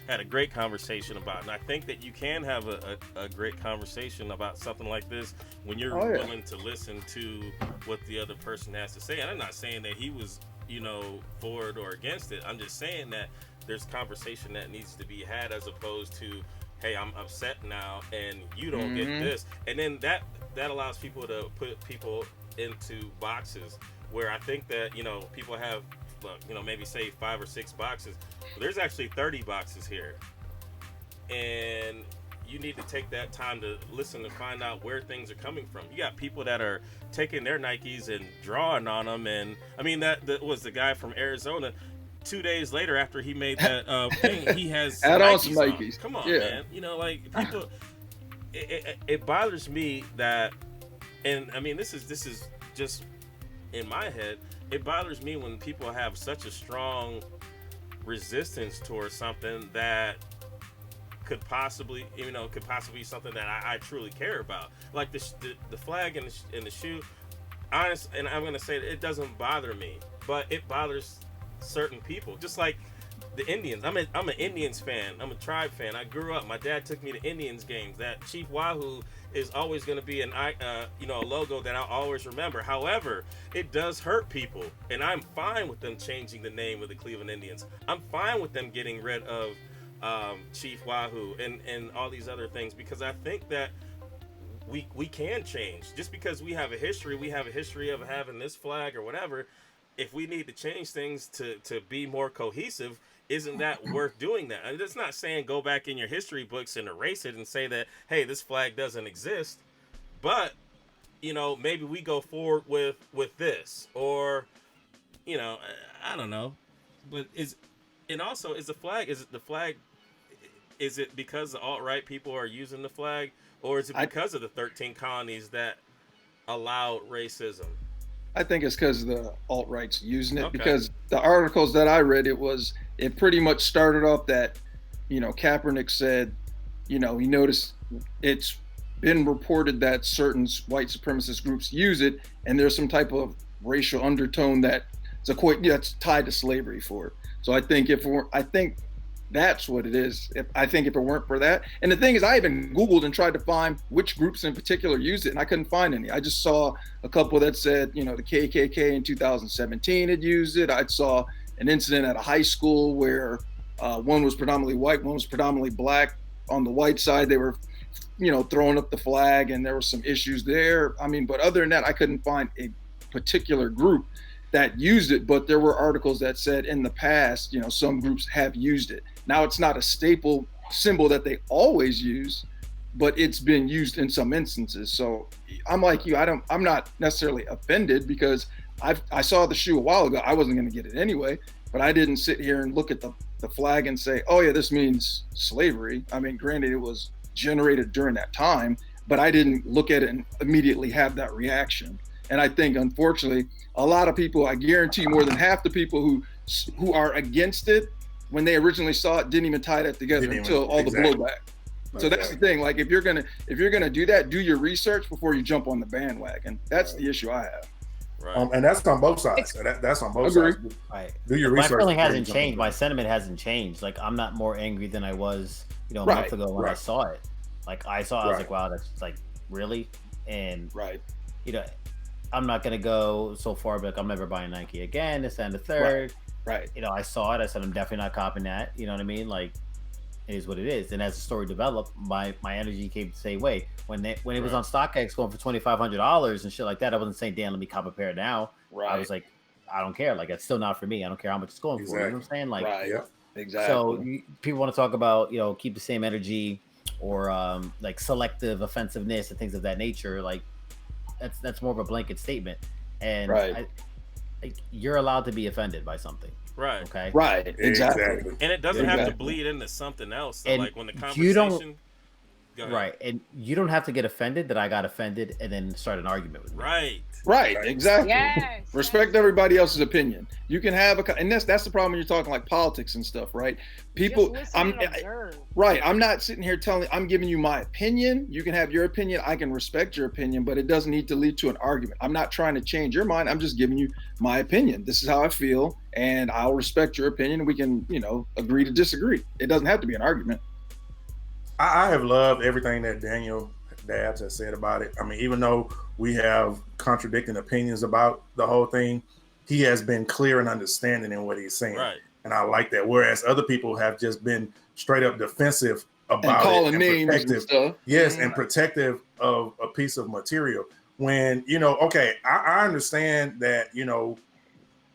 A: had a great conversation about it. And I think that you can have a great conversation about something like this when you're willing to listen to what the other person has to say. And I'm not saying that he was, you know, for it or against it. I'm just saying that there's conversation that needs to be had, as opposed to, hey, I'm upset now and you don't get this. And then that allows people to put people into boxes where I think that, you know, people have, you know, maybe say 5 or 6 boxes. There's actually 30 boxes here. And you need to take that time to listen to find out where things are coming from. You got people that are taking their Nikes and drawing on them. And I mean, that was the guy from Arizona. 2 days later, after he made that thing, he has
F: add on
A: Nikes
F: some Nikes.
A: Come on, man. You know, like, people, it bothers me that, and I mean, this is just in my head, it bothers me when people have such a strong resistance towards something that could possibly be something that I truly care about, like the flag and the shoe. Honest, and I'm gonna say it doesn't bother me, but it bothers certain people. Just like the Indians, I'm an Indians fan. I'm a tribe fan. I grew up. My dad took me to Indians games. That Chief Wahoo is always going to be a logo that I'll always remember. However, it does hurt people, and I'm fine with them changing the name of the Cleveland Indians. I'm fine with them getting rid of Chief Wahoo and all these other things, because I think that we can change. Just because we have a history of having this flag or whatever. If we need to change things to be more cohesive, isn't that worth doing that? And it's not saying go back in your history books and erase it and say that, hey, this flag doesn't exist. But, you know, maybe we go forward with this, or, you know, I don't know. But is it because the alt-right people are using the flag, or is it because of the 13 colonies that allowed racism?
F: I think it's because the alt-right's using it, because the articles that I read, it pretty much started off that, you know, Kaepernick said, you know, he noticed it's been reported that certain white supremacist groups use it, and there's some type of racial undertone that's tied to slavery for it. So I think that's what it is. I think if it weren't for that, and the thing is, I even Googled and tried to find which groups in particular used it, and I couldn't find any. I just saw a couple that said, you know, the KKK in 2017 had used it. I saw an incident at a high school where one was predominantly white, one was predominantly black. On the white side, they were, you know, throwing up the flag, and there were some issues there. I mean, but other than that, I couldn't find a particular group that used it, but there were articles that said in the past, you know, some groups have used it. Now it's not a staple symbol that they always use, but it's been used in some instances. So I'm like you, I'm not necessarily offended, because I saw the shoe a while ago. I wasn't going to get it anyway, but I didn't sit here and look at the flag and say, oh yeah, this means slavery. I mean, granted, it was generated during that time, but I didn't look at it and immediately have that reaction. And I think, unfortunately, a lot of people, I guarantee more than half the people who are against it, when they originally saw it, didn't even tie that together until all the blowback. So that's the thing. Like if you're gonna do that, do your research before you jump on the bandwagon. That's the issue I have.
A: Right.
C: And that's on both sides. That's on both sides.
E: Right.
C: Do your
E: My
C: research.
E: feeling
C: before you
E: hasn't
C: jump on
E: changed.
C: it.
E: My sentiment hasn't changed. Like I'm not more angry than I was, a
F: Right,
E: month ago when I saw it. Like I was like, wow, that's like really, and I'm not gonna go so far, but like, I'm never buying Nike again. This and the third.
F: Right.
E: I saw it. I said I'm definitely not copying that. You know what I mean? Like, it is what it is. And as the story developed, my energy came the same way. When it was on StockX going for $2,500 and shit like that, I wasn't saying, damn, let me cop a pair now.
F: Right.
E: I was like, I don't care. Like, it's still not for me. I don't care how much it's going for. You know what I'm saying? Like,
F: Exactly.
E: So people want to talk about, keep the same energy or like selective offensiveness and things of that nature. Like, that's more of a blanket statement. And you're allowed to be offended by something.
A: Right.
E: Okay.
F: Right. Exactly.
A: And it doesn't have to bleed into something else. So
E: And
A: like when the
E: you
A: conversation.
E: don't-
A: Go ahead.
E: Right. And you don't have to get offended that I got offended and then start an argument with me.
F: Right. Exactly.
D: Yes.
F: Respect everybody else's opinion. You can have and that's the problem when you're talking like politics and stuff, right? People,
D: Just listen and observe.
F: I'm not sitting here I'm giving you my opinion. You can have your opinion. I can respect your opinion, but it doesn't need to lead to an argument. I'm not trying to change your mind. I'm just giving you my opinion. This is how I feel, and I'll respect your opinion. We can, agree to disagree. It doesn't have to be an argument.
C: I have loved everything that Daniel Dabbs has said about it. I mean, even though we have contradicting opinions about the whole thing, he has been clear and understanding in what he's saying.
A: Right.
C: And I like that. Whereas other people have just been straight up defensive about
F: and calling
C: it.
F: names and stuff.
C: Yes, and protective of a piece of material. When, I understand that,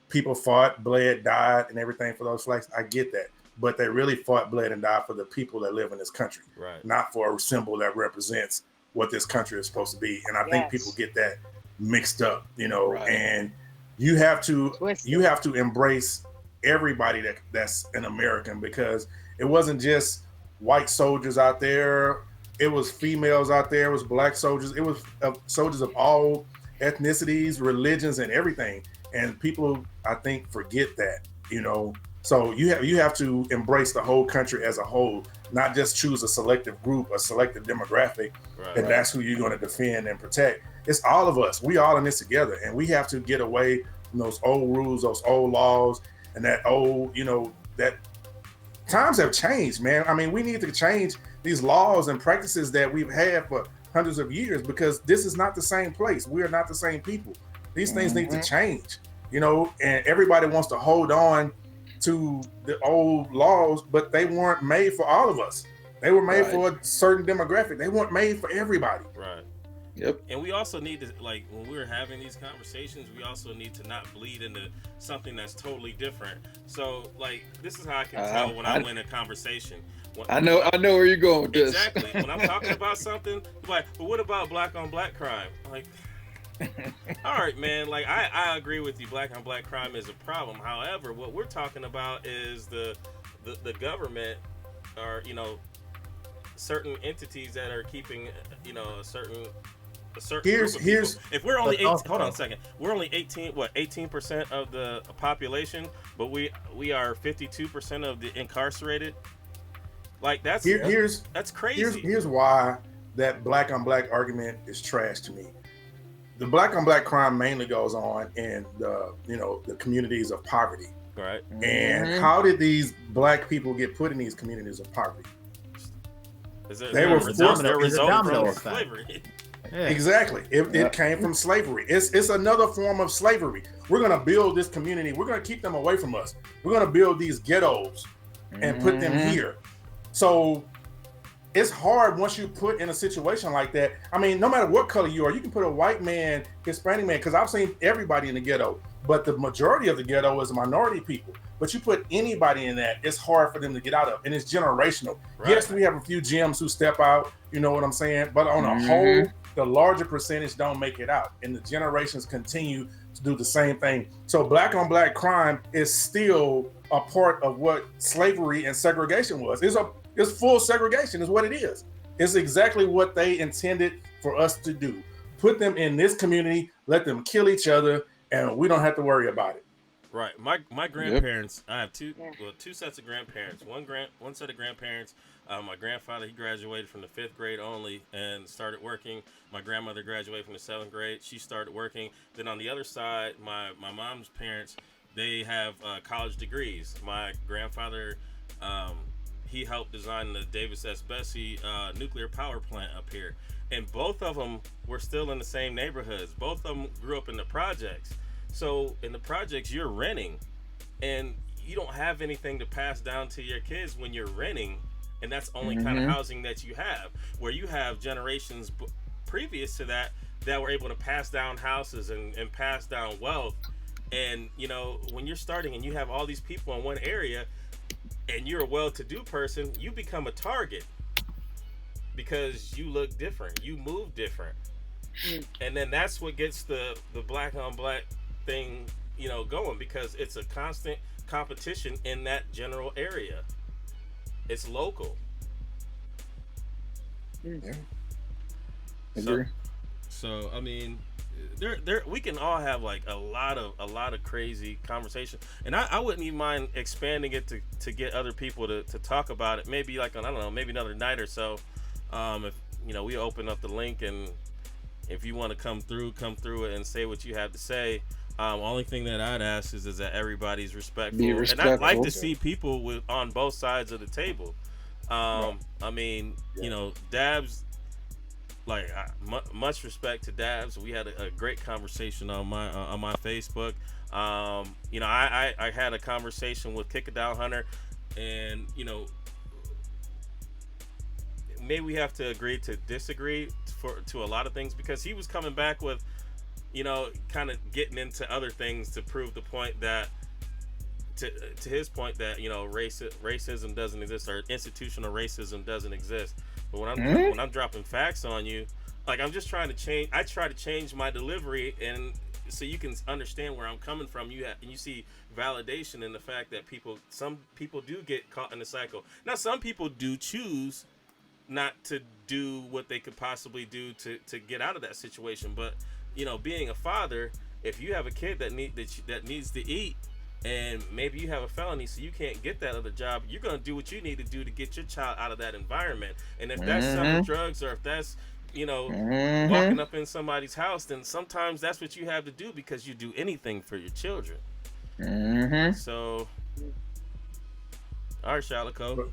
C: people fought, bled, died, and everything for those flags. I get that. But they really fought, bled, and died for the people that live in this country, not for a symbol that represents what this country is supposed to be. And I think people get that mixed up, and you have to embrace everybody that's an American, because it wasn't just white soldiers out there. It was females out there. It was black soldiers. It was soldiers of all ethnicities, religions, and everything. And people, I think, forget that, So you have to embrace the whole country as a whole, not just choose a selective group, a selective demographic, and that's who you're going to defend and protect. It's all of us. We all in this together, and we have to get away from those old rules, those old laws, and that old, that times have changed, man. I mean, we need to change these laws and practices that we've had for hundreds of years, because this is not the same place. We are not the same people. These things need to change, and everybody wants to hold on to the old laws, but they weren't made for all of us. They were made for a certain demographic. They weren't made for everybody.
A: Right.
F: Yep.
A: And we also need to, like, when we're having these conversations, we also need to not bleed into something that's totally different. So, like, this is how I can tell when I'm in a conversation.
F: I know where you're going with this.
A: Exactly. When I'm talking about something, like, but what about black on black crime? Like, all right, man. Like, I agree with you. Black on black crime is a problem. However, what we're talking about is the government, or certain entities that are keeping a certain
C: Here's
A: if we're only hold on a second. We're only 18% of the population, but we are 52% of the incarcerated. Like that's crazy.
C: Here's why that black on black argument is trash to me. The black on black crime mainly goes on in the communities of poverty.
A: Right.
C: And how did these black people get put in these communities of poverty? They were forced
A: from slavery.
C: Yeah. Exactly. It came from slavery. It's another form of slavery. We're going to build this community. We're going to keep them away from us. We're going to build these ghettos and put them here. So it's hard once you put in a situation like that. I mean, no matter what color you are, you can put a white man, Hispanic man, because I've seen everybody in the ghetto, but the majority of the ghetto is minority people. But you put anybody in that, it's hard for them to get out of, and it's generational. Right. Yes, we have a few gems who step out, you know what I'm saying? But on a whole, the larger percentage don't make it out, and the generations continue to do the same thing. So black on black crime is still a part of what slavery and segregation was. It's full segregation is what it is. It's exactly what they intended for us to do. Put them in this community, let them kill each other, and we don't have to worry about it.
A: Right. My grandparents, I have two sets of grandparents. One set of grandparents My grandfather, he graduated from the 5th grade only and started working. My grandmother graduated from the 7th grade. She started working. Then on the other side, my mom's parents, they have college degrees. My grandfather, he helped design the Davis S. Betsy nuclear power plant up here. And both of them were still in the same neighborhoods. Both of them grew up in the projects. So in the projects, you're renting. And you don't have anything to pass down to your kids when you're renting. And that's only kind of housing that you have. Where you have generations previous to that were able to pass down houses and pass down wealth. And, you know, when you're starting and you have all these people in one area and you're a well-to-do person, you become a target. Because you look different, you move different, and then that's what gets the black on black thing, you know, going, because it's a constant competition in that general area. It's local.
C: Yeah.
A: So I mean, there we can all have like a lot of crazy conversation, and I wouldn't even mind expanding it to get other people to talk about it. Maybe like on, I don't know, maybe another night or so. If you know, we open up the link, and if you want to come through it and say what you have to say. Only thing that I'd ask is that everybody's respectful. And I'd like to see people on both sides of the table. I mean, you know, Dabs, like much respect to Dabs. We had a great conversation on my Facebook. You know, I had a conversation with Kick-A-Down Hunter, and you know, maybe we have to agree to disagree to a lot of things, because he was coming back with, you know, kind of getting into other things to prove the point that, to his point that, you know, racism doesn't exist, or institutional racism doesn't exist. But when I'm dropping facts on you, like, I'm just trying to change. I try to change my delivery, and so you can understand where I'm coming from. You see validation in the fact that some people do get caught in the cycle. Now, some people do choose not to do what they could possibly do to get out of that situation. But, you know, being a father, if you have a kid that needs to eat, and maybe you have a felony so you can't get that other job, you're going to do what you need to do to get your child out of that environment. And if that's selling drugs, or if that's, you know, walking up in somebody's house, then sometimes that's what you have to do, because you do anything for your children. So, all right, Shalico.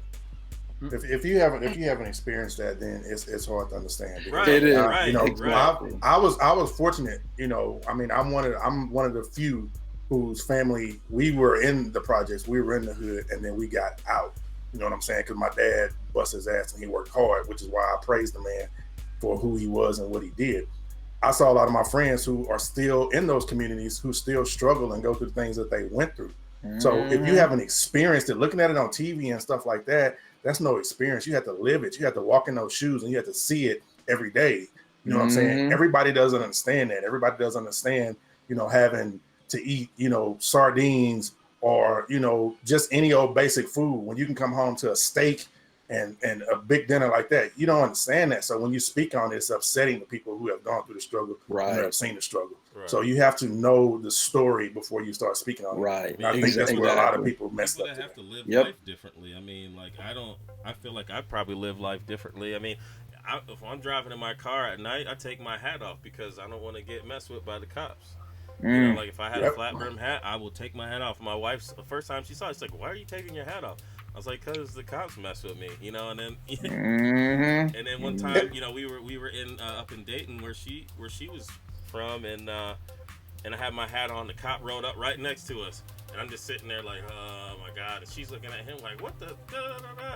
C: If you haven't experienced that, then it's hard to understand.
A: Right,
F: it is.
A: Right,
C: you know,
A: right.
C: I was fortunate. You know, I mean, I'm one of the few whose family, we were in the projects, we were in the hood, and then we got out. You know what I'm saying? Because my dad busted his ass and he worked hard, which is why I praise the man for who he was and what he did. I saw a lot of my friends who are still in those communities who still struggle and go through things that they went through. So if you haven't experienced it, looking at it on TV and stuff like that, that's no experience. You have to live it. You have to walk in those shoes, and you have to see it every day. You know what I'm saying? Everybody doesn't understand that. Everybody doesn't understand, you know, having to eat, you know, sardines, or, you know, just any old basic food, when you can come home to a steak and a big dinner like that. You don't understand that. So when you speak on it, it's upsetting to people who have gone through the struggle, and have seen the struggle. Right. So you have to know the story before you start speaking on it.
F: Right.
C: And I think that's where a lot of people messed up.
A: People that have to live life differently. I mean, like, I feel like I probably live life differently. I mean, if I'm driving in my car at night, I take my hat off because I don't want to get messed with by the cops. You know, like, if I had a flat brim hat, I will take my hat off. My wife's, the first time she saw it, she's like, "Why are you taking your hat off?" I was like, "Cause the cops mess with me," you know. And then, and then one time, you know, we were in up in Dayton, where she was from, and I had my hat on. The cop rolled up right next to us, and I'm just sitting there like, "Oh my god!" And she's looking at him like, "What the?"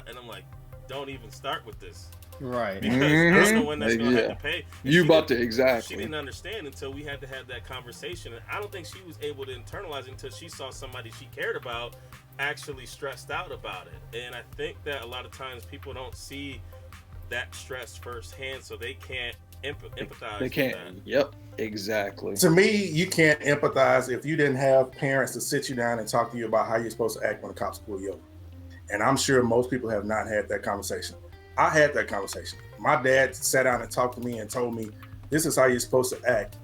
A: And I'm like, "Don't even start with this."
E: Right.
A: Because I don't know when that's going to have to pay. And
F: you about to, exactly.
A: She didn't understand until we had to have that conversation. And I don't think she was able to internalize it until she saw somebody she cared about actually stressed out about it. And I think that a lot of times people don't see that stress firsthand, so they can't empathize.
F: They can't.
A: With that.
F: Yep. Exactly.
C: To me, you can't empathize if you didn't have parents to sit you down and talk to you about how you're supposed to act when the cops pull you over. And I'm sure most people have not had that conversation. I had that conversation. My dad sat down and talked to me and told me, this is how you're supposed to act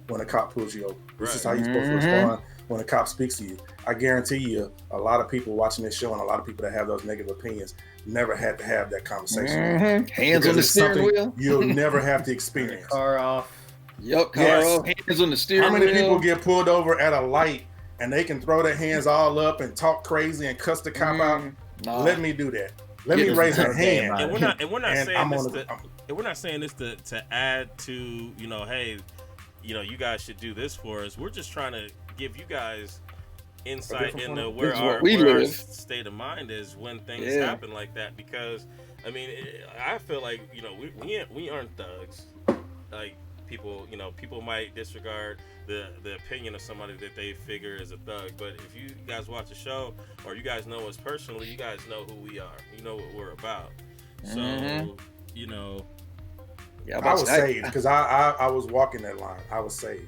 C: when a cop pulls you over. This is how you're supposed to respond when a cop speaks to you. I guarantee you, a lot of people watching this show and a lot of people that have those negative opinions never had to have that conversation.
F: Hands
C: Because
F: on the
C: it's
F: steering
C: something
F: wheel.
C: you'll never have to experience.
E: Car off.
F: Yep, car
C: Yes.
F: off. Hands on the steering
C: How many
F: wheel.
C: people get pulled over at a light and they can throw their hands all up and talk crazy and cuss the cop out?
F: Nah.
C: Let me do that. Let me
F: Get
C: raise a
E: this
C: hand.
E: man.
A: And we're not
C: And
A: saying
C: I'm
A: this
C: on the-
A: to, and we're not saying this to add to, you know, hey, you know, you guys should do this for us. We're just trying to give you guys insight
C: different
A: into
C: point.
A: where
F: This is what
A: our,
F: we
A: where our
F: live.
A: state of mind is when things
F: Yeah.
A: happen like that. Because I mean, I feel like, you know, we aren't thugs. Like people, you know, people might disregard the opinion of somebody that they figure is a thug. But if you guys watch the show or you guys know us personally, you guys know who we are. You know what we're about. So, you know.
F: Yeah,
C: I was saved because I was walking that line. I was saved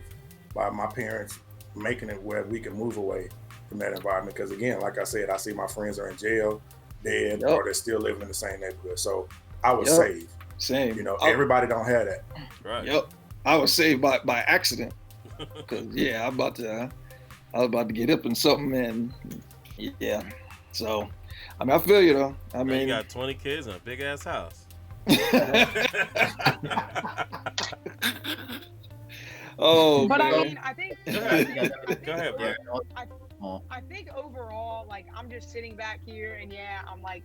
C: by my parents making it where we could move away from that environment. Because again, like I said, I see my friends are in jail, dead,
F: Yep.
C: or they're still living in the same neighborhood. So I was
F: Yep.
C: saved.
F: Same.
C: You know, everybody don't have that.
A: Right.
F: Yep. I was saved by accident. Cause yeah, I was about to get up in something, and yeah. So, I mean, I feel you though. I
A: Now you
F: mean,
A: got 20 kids and a big ass house.
F: oh,
D: But
F: man.
D: I mean, I think
A: Go ahead, bro.
D: I think overall, like, I'm just sitting back here and yeah, I'm like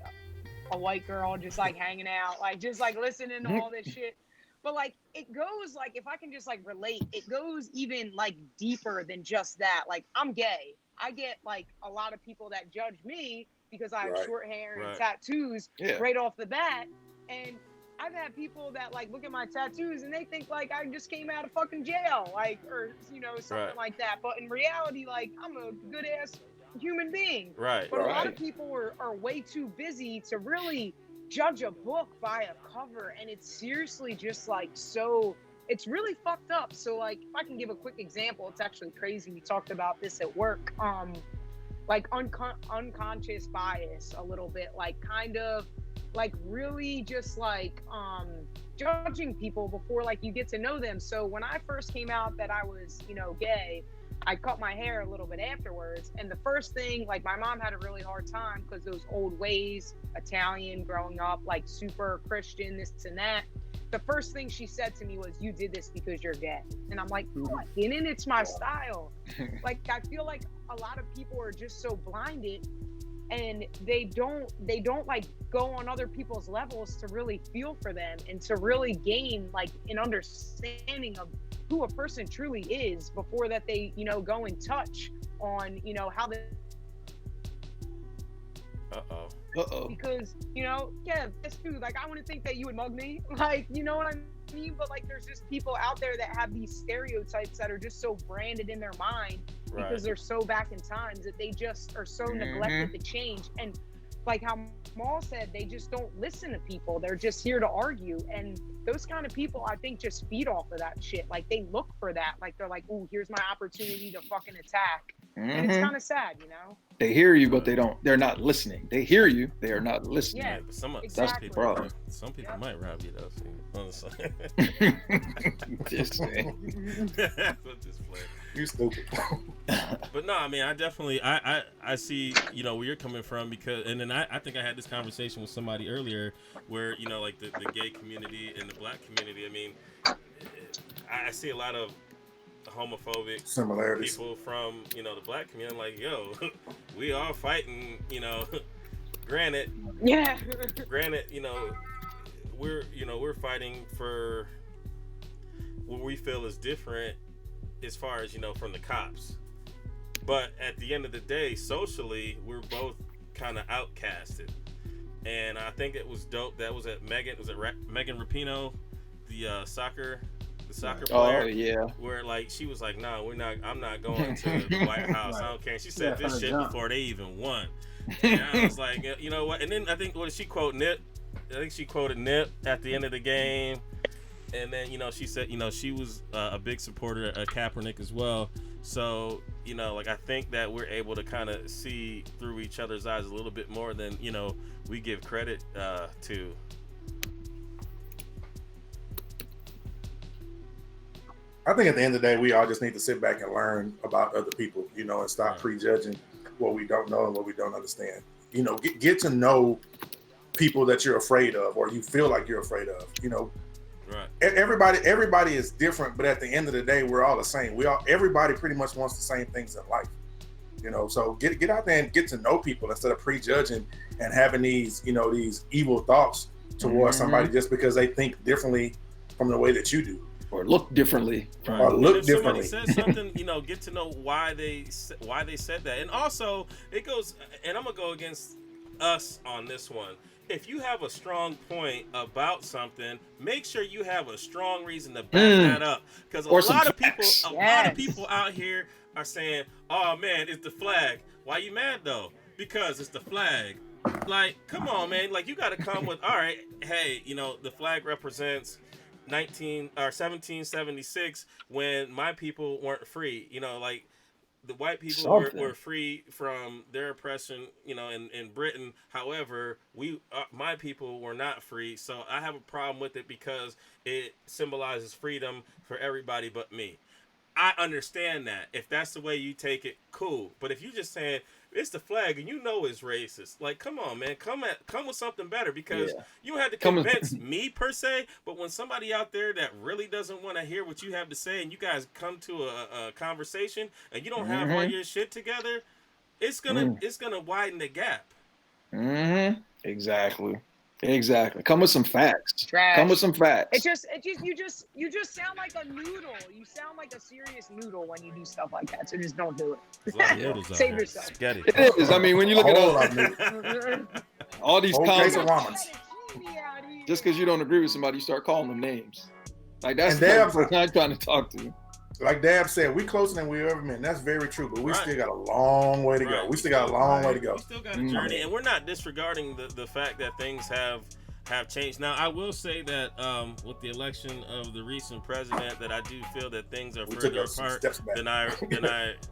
D: a white girl just like hanging out, like just like listening to all this shit. But like it goes like, if I can just like relate, it goes even like deeper than just that. Like, I'm gay. I get like a lot of people that judge me because I have
C: Right.
D: short hair and
A: Right.
D: tattoos
F: Yeah.
D: right off the bat. And I've had people that like look at my tattoos and they think like I just came out of fucking jail, like, or you know, something
A: Right.
D: like that. But in reality, like, I'm a good ass human being.
A: Right.
D: But a lot of
F: Right.
D: people are way too busy to really judge a book by a cover, and it's seriously just like so. It's really fucked up. So like, if I can give a quick example, it's actually crazy. We talked about this at work. Like unconscious bias a little bit, like kind of like really just like judging people before like you get to know them. So when I first came out that I was, you know, gay, I cut my hair a little bit afterwards. And the first thing, like, my mom had a really hard time because those old ways, Italian, growing up, like super Christian, this and that. The first thing she said to me was, "You did this because you're gay." And I'm like, "No, I didn't. It's my style." Like, I feel like a lot of people are just so blinded, and they don't like go on other people's levels to really feel for them and to really gain like an understanding of who a person truly is before that they, you know, go and touch on, you know, how they,
F: Uh-oh.
D: because, you know, yeah, that's true. Like, I wouldn't think that you would mug me, like, you know what I mean? But like, there's just people out there that have these stereotypes that are just so branded in their mind
A: Right.
D: because they're so back in times that they just are so neglected to change. And like how Maul said, they just don't listen to people. They're just here to argue. And those kind of people, I think, just feed off of that shit. Like, they look for that. Like, they're like, "Ooh, here's my opportunity to fucking attack." And it's kind of sad, you know?
F: They hear you, but they're not listening. They hear you, they are not listening.
D: Yeah,
A: But some
D: exactly.
A: people,
F: Problem.
A: some people
D: Yep.
A: might rob you though. See, on the side.
F: Just saying.
A: Just play.
C: You stupid.
A: But no, I mean, I definitely, I see, you know, where you're coming from, because, and then I think I had this conversation with somebody earlier where, you know, like the gay community and the black community, I mean, I see a lot of homophobic
C: Similarities.
A: people from, you know, the black community. I'm like, yo, we all fighting, you know, granted,
D: Yeah.
A: you know, we're fighting for what we feel is different as far as, you know, from the cops. But at the end of the day, socially, we're both kind of outcasted. And I think it was dope. That was at Megan Rapinoe, the soccer player.
F: Oh yeah.
A: Where like she was like, "No, I'm not going to the White House. I don't care." She said this shit before they even won. And I was like, you know what? And then I think, what did she quote? Nip. I think she quoted Nip at the end of the game. And then, you know, she said, you know, she was a big supporter of Kaepernick as well. So, you know, like, I think that we're able to kind of see through each other's eyes a little bit more than, you know, we give credit to.
C: I think at the end of the day, we all just need to sit back and learn about other people, you know, and stop prejudging what we don't know and what we don't understand. You know, get to know people that you're afraid of or you feel like you're afraid of. You know, everybody is different, but at the end of the day, we're all the same. Everybody pretty much wants the same things in life. You know, so get out there and get to know people instead of prejudging and having these, you know, these evil thoughts towards somebody just because they think differently from the way that you do.
F: Or look differently.
A: Right.
C: Or look
A: if
C: differently.
A: Somebody says something, you know, get to know why they said that. And also, it goes, and I'm going to go against us on this one. If you have a strong point about something, make sure you have a strong reason to back that up. Because a lot of people out here are saying, "Oh man, it's the flag." Why you mad though? Because it's the flag. Like, come on, man. Like, you got to come with, all right, hey, you know, the flag represents 1776 when my people weren't free. You know, like, the white people were free from their oppression, you know, in Britain. However, my people were not free. So I have a problem with it because it symbolizes freedom for everybody but me. I understand that. If that's the way you take it, cool. But if you're just saying it's the flag and you know it's racist, like, come on, man, come with something better, because you don't have to convince me per se. But when somebody out there that really doesn't want to hear what you have to say, and you guys come to a conversation and you don't have all your shit together, it's gonna widen the gap.
F: Exactly. Come with some facts.
D: Trash.
F: Come with some facts.
D: You just sound like a noodle. You sound like a serious noodle when you do stuff like that. So just don't do it. Save yourself.
A: Spaghetti.
F: It is. I mean, when you look at all these comments, just because you don't agree with somebody, you start calling them names. Like, that's what I'm trying to talk to you.
C: Like Dab said, we closer than we ever been. That's very true, but we still got a long way to go. We still got a long way to go.
A: We still got a journey, and we're not disregarding the fact that things have changed. Now, I will say that with the election of the recent president, that I do feel that things are further apart than I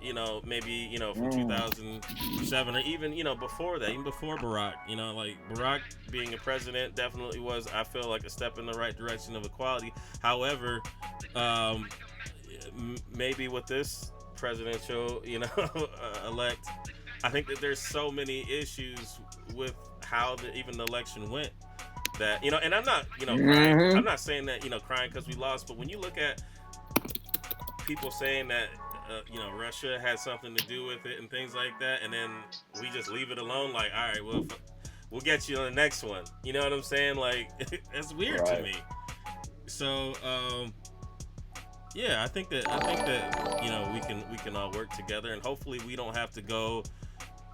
A: you know, maybe, you know, from 2007 or even, you know, before that, even before Barack. You know, like, Barack being a president definitely was, I feel like, a step in the right direction of equality. However, maybe with this presidential, you know, elect, I think that there's so many issues with how even the election went that, you know, and I'm not, you know, crying. I'm not saying that, you know, crying because we lost, but when you look at people saying that, you know, Russia had something to do with it and things like that, and then we just leave it alone, like, all right, well, we'll get you on the next one. You know what I'm saying? Like, it's weird to me. So, yeah, I think that you know, we can all work together, and hopefully we don't have to go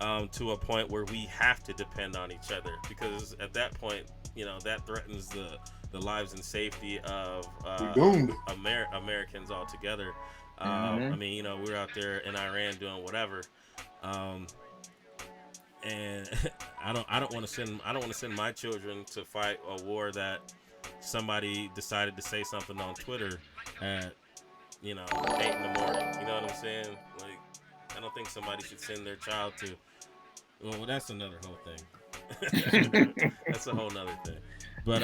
A: to a point where we have to depend on each other, because at that point, you know, that threatens the lives and safety of Americans altogether. I mean, you know, we're out there in Iran doing whatever, and I don't want to send my children to fight a war that somebody decided to say something on Twitter at, you know, 8 in the morning. You know what I'm saying? Like, I don't think somebody should send their child to. Well, that's another whole thing. That's a whole nother thing. But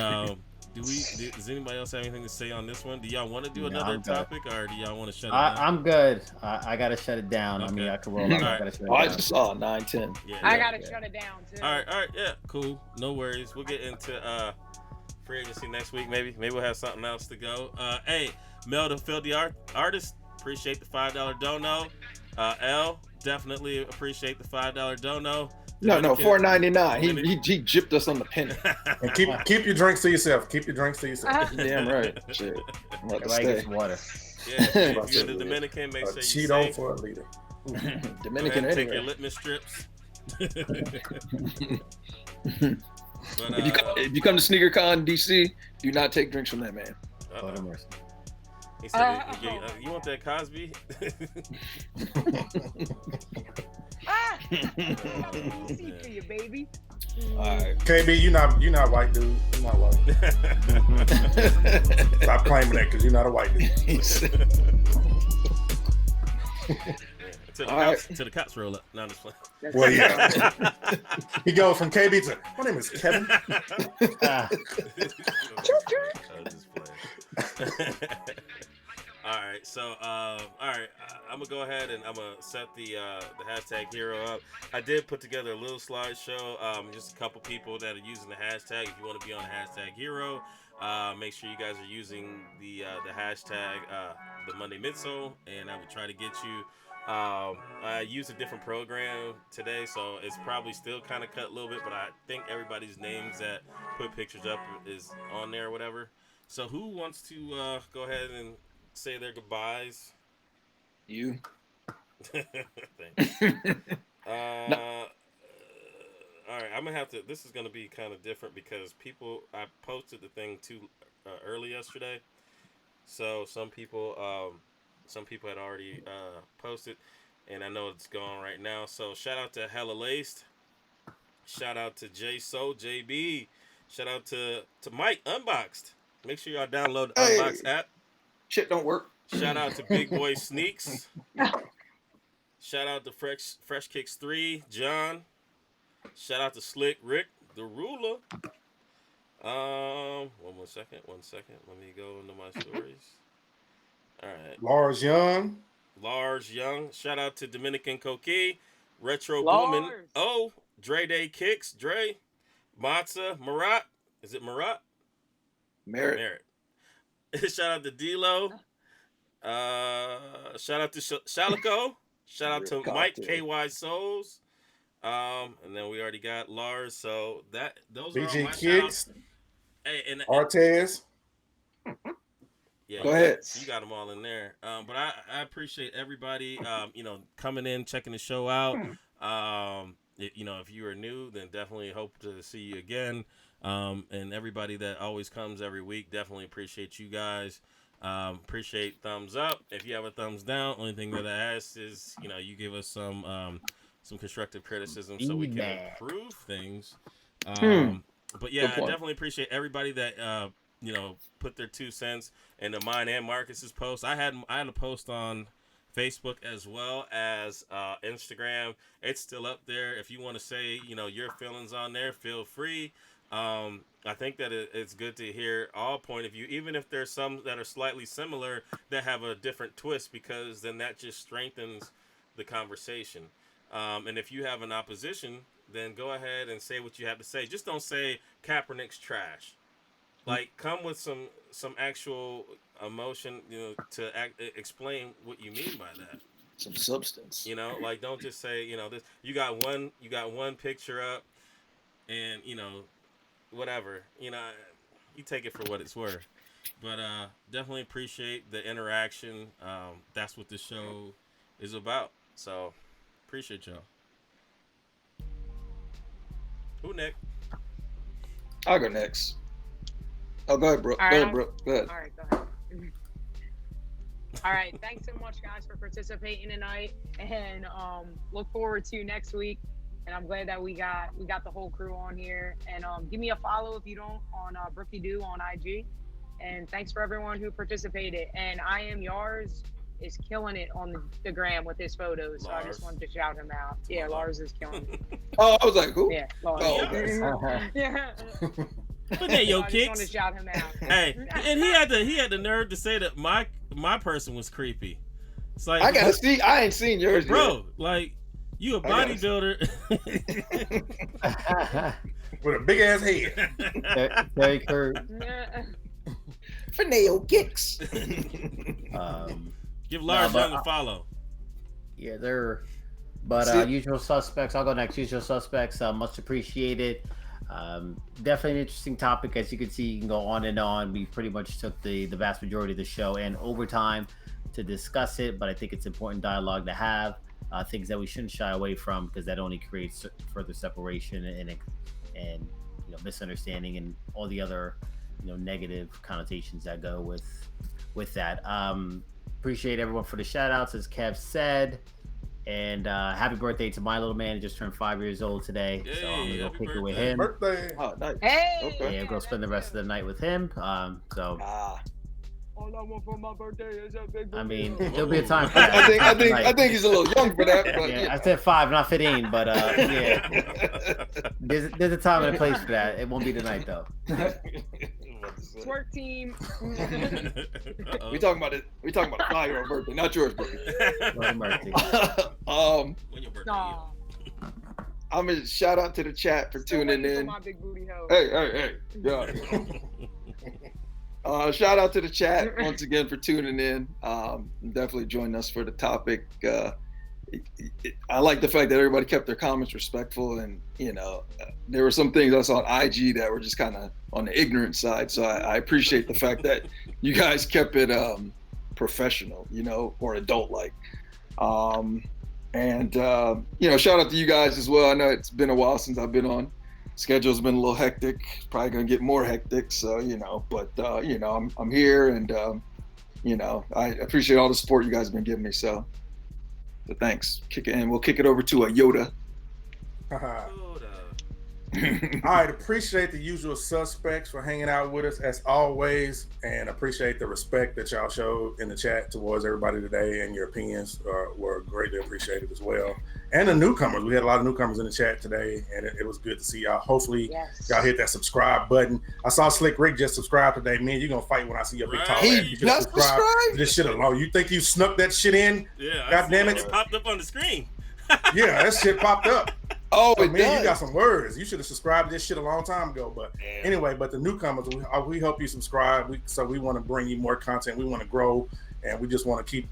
A: does anybody else have anything to say on this one? Do y'all want to do another topic, or do y'all want to shut it down?
E: I'm good. I gotta shut it down. Okay. I mean, I can roll out. I gotta shut it down.
F: I just saw 9-10.
A: Yeah,
D: I gotta shut it down too.
A: All right, yeah, cool. No worries. We'll get into free agency next week. Maybe we'll have something else to go. Hey, Mel the Filthy Artist, appreciate the $5 dono. L, definitely appreciate the $5 dono.
F: No, $4.99. He gypped us on the penny.
C: And keep your drinks to yourself. Keep your drinks to yourself.
F: Damn right. Shit.
E: Everybody get some water.
A: Yeah, if you're the Dominican, make sure you
C: Cheeto for a liter.
F: Dominican anyway.
A: Take your litmus strips. But,
F: if you come to SneakerCon DC, do not take drinks from that man.
A: He said, you want that Cosby?
D: DC for you, baby.
F: All right.
C: KB, you're not white, dude. You're not white. Stop claiming that, because you're not a white dude.
A: To the cops roll up. No, I'm just playing.
C: Well, yeah. He goes from KB to, my name is Kevin.
A: All right, So, all right, I'm gonna go ahead and I'm gonna set the hashtag hero up. I did put together a little slideshow. Just a couple people that are using the hashtag. If you want to be on the hashtag hero, make sure you guys are using the hashtag the Monday Midsole, and I would try to get you. I used a different program today, so it's probably still kind of cut a little bit, but I think everybody's names that put pictures up is on there or whatever. So who wants to go ahead and say their goodbyes?
F: You.
A: Thanks. All right, I'm gonna have to. This is gonna be kind of different because I posted the thing too early yesterday, so some people had already posted, and I know it's going right now. So shout out to Hella Laced, shout out to J So JB, shout out to Mike Unboxed. Make sure y'all download the Unboxed app.
F: Shit don't work.
A: Shout out to Big Boy Sneaks. Shout out to Fresh Kicks 3, John. Shout out to Slick Rick, the ruler. One second. Let me go into my stories. All right.
C: Lars Young.
A: Shout out to Dominican Coquille, Retro
D: Lars.
A: Boomin. Oh, Dre Day Kicks, Dre. Matza, Marat. Is it Marat?
F: Merit.
A: Shout out to D-Lo. Shout out to Shalico. Shout out to Mike KY Souls. And then we already got Lars. So those are all
C: BG
A: my
C: Kicks.
A: Hey, and
C: Artez.
A: yeah,
F: Go ahead.
A: You got them all in there. But I appreciate everybody, coming in, checking the show out. If you are new, then definitely hope to see you again. And everybody that always comes every week, definitely appreciate you guys. Appreciate thumbs up. If you have a thumbs down, only thing that I ask is, you give us some constructive criticism so we can improve things. But yeah, I definitely appreciate everybody that put their 2 cents into mine and Marcus's post. I had a post on Facebook as well as Instagram. It's still up there. If you want to say your feelings on there, feel free. I think that it's good to hear all point of view, even if there's some that are slightly similar that have a different twist, because then that just strengthens the conversation. And if you have an opposition, then go ahead and say what you have to say. Just don't say Kaepernick's trash. Like, come with some actual emotion, to explain what you mean by that.
F: Some substance.
A: Like, don't just say, this. You got one picture up, and whatever. You take it for what it's worth. But definitely appreciate the interaction. That's what the show is about. So appreciate y'all. Who next?
F: I'll go next. Oh, go ahead, Brooke.
D: All
F: Go
D: right.
F: ahead, Brooke. Go ahead.
D: All right, go ahead. All right, thanks so much, guys, for participating tonight, and look forward to next week. And I'm glad that we got the whole crew on here. And give me a follow if you don't on Brookie Doo on IG. And thanks for everyone who participated. And I Am Yours is killing it on the gram with his photos. So I just wanted to shout him out. Yeah, Lars is killing it.
F: Oh, I was like, who?
D: Yeah, Lars.
F: Oh, okay.
D: Yeah.
A: But then
D: So I just
A: Kicks.
D: wanted to shout him out.
A: Hey, and he had the nerve to say that my person was creepy. It's like,
F: I gotta see. I ain't seen yours,
A: bro. Like, you a bodybuilder
C: With a big ass head.
E: Very Kurt.
F: Finale kicks.
A: Give Lars Young a follow.
E: Yeah, they're. But Usual Suspects. I'll go next. Usual Suspects. Much appreciated. Definitely an interesting topic. As you can see, you can go on and on. We pretty much took the vast majority of the show and overtime to discuss it, but I think it's important dialogue to have. Things that we shouldn't shy away from, because that only creates further separation and misunderstanding and all the other negative connotations that go with that. Appreciate everyone for the shout outs, as Kev said. And happy birthday to my little man. He just turned 5 years old today.
A: Yay,
E: so I'm gonna go
A: happy
E: kick it with
A: birthday.
E: him.
C: Birthday.
F: Oh, nice.
D: Hey!
F: Okay.
E: Yeah, go spend the rest of the night with him. So
D: All I want for my birthday is a big
E: I mean,
D: birthday.
E: there'll be a time for that.
F: I think he's a little young for that. But
E: Yeah, I said 5, not 15, but yeah, there's a time and a place for that. It won't be tonight though.
D: Twerk team.
F: We talking about it. We talking about a 5-year-old birthday, not yours, birthday.
E: Lord mercy.
A: When your birthday
D: Aw.
F: I'm gonna shout out to the chat for
D: Still
F: tuning
D: waiting for
F: in.
D: my big booty hoe.
F: Hey, yeah. Shout out to the chat once again for tuning in. Definitely join us for the topic. I like the fact that everybody kept their comments respectful, and there were some things I saw on IG that were just kind of on the ignorant side. So I appreciate the fact that you guys kept it professional, or adult-like. Shout out to you guys as well. I know it's been a while since I've been on. Schedule's been a little hectic. Probably gonna get more hectic. So I'm here, and I appreciate all the support you guys have been giving me. So thanks. We'll kick it over to a Yoda.
C: All right, appreciate the usual suspects for hanging out with us as always, and appreciate the respect that y'all showed in the chat towards everybody today, and your opinions were greatly appreciated as well. And the newcomers, we had a lot of newcomers in the chat today, and it was good to see y'all. Hopefully, y'all hit that subscribe button. I saw Slick Rick just subscribe today. Man, you're gonna fight when I see your big tall ass. You just subscribe to this shit alone. You think you snuck that shit in?
A: Yeah,
C: God damn it!
A: It popped up on the screen.
C: Yeah, that shit popped up.
F: Oh,
C: so,
F: it
C: man,
F: does.
C: you got some words. You should have subscribed to this shit a long time ago. But anyway, the newcomers, we hope you subscribe. We want to bring you more content. We want to grow, and we just want to keep,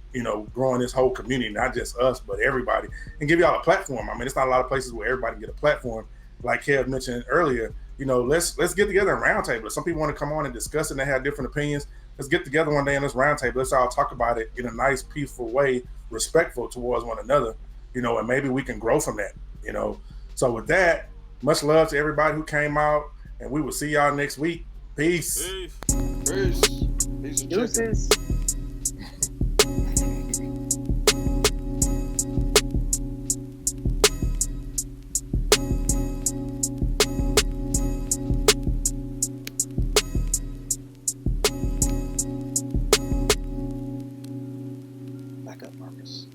C: growing this whole community, not just us, but everybody, and give y'all a platform. I mean, it's not a lot of places where everybody can get a platform. Like Kev mentioned earlier, let's get together and roundtable. If some people want to come on and discuss it and they have different opinions, let's get together one day in this roundtable. Let's all talk about it in a nice, peaceful way, respectful towards one another, and maybe we can grow from that, So with that, much love to everybody who came out, and we will see y'all next week. Peace.
F: Peace.
D: Deuces.
F: Back up, Marcus.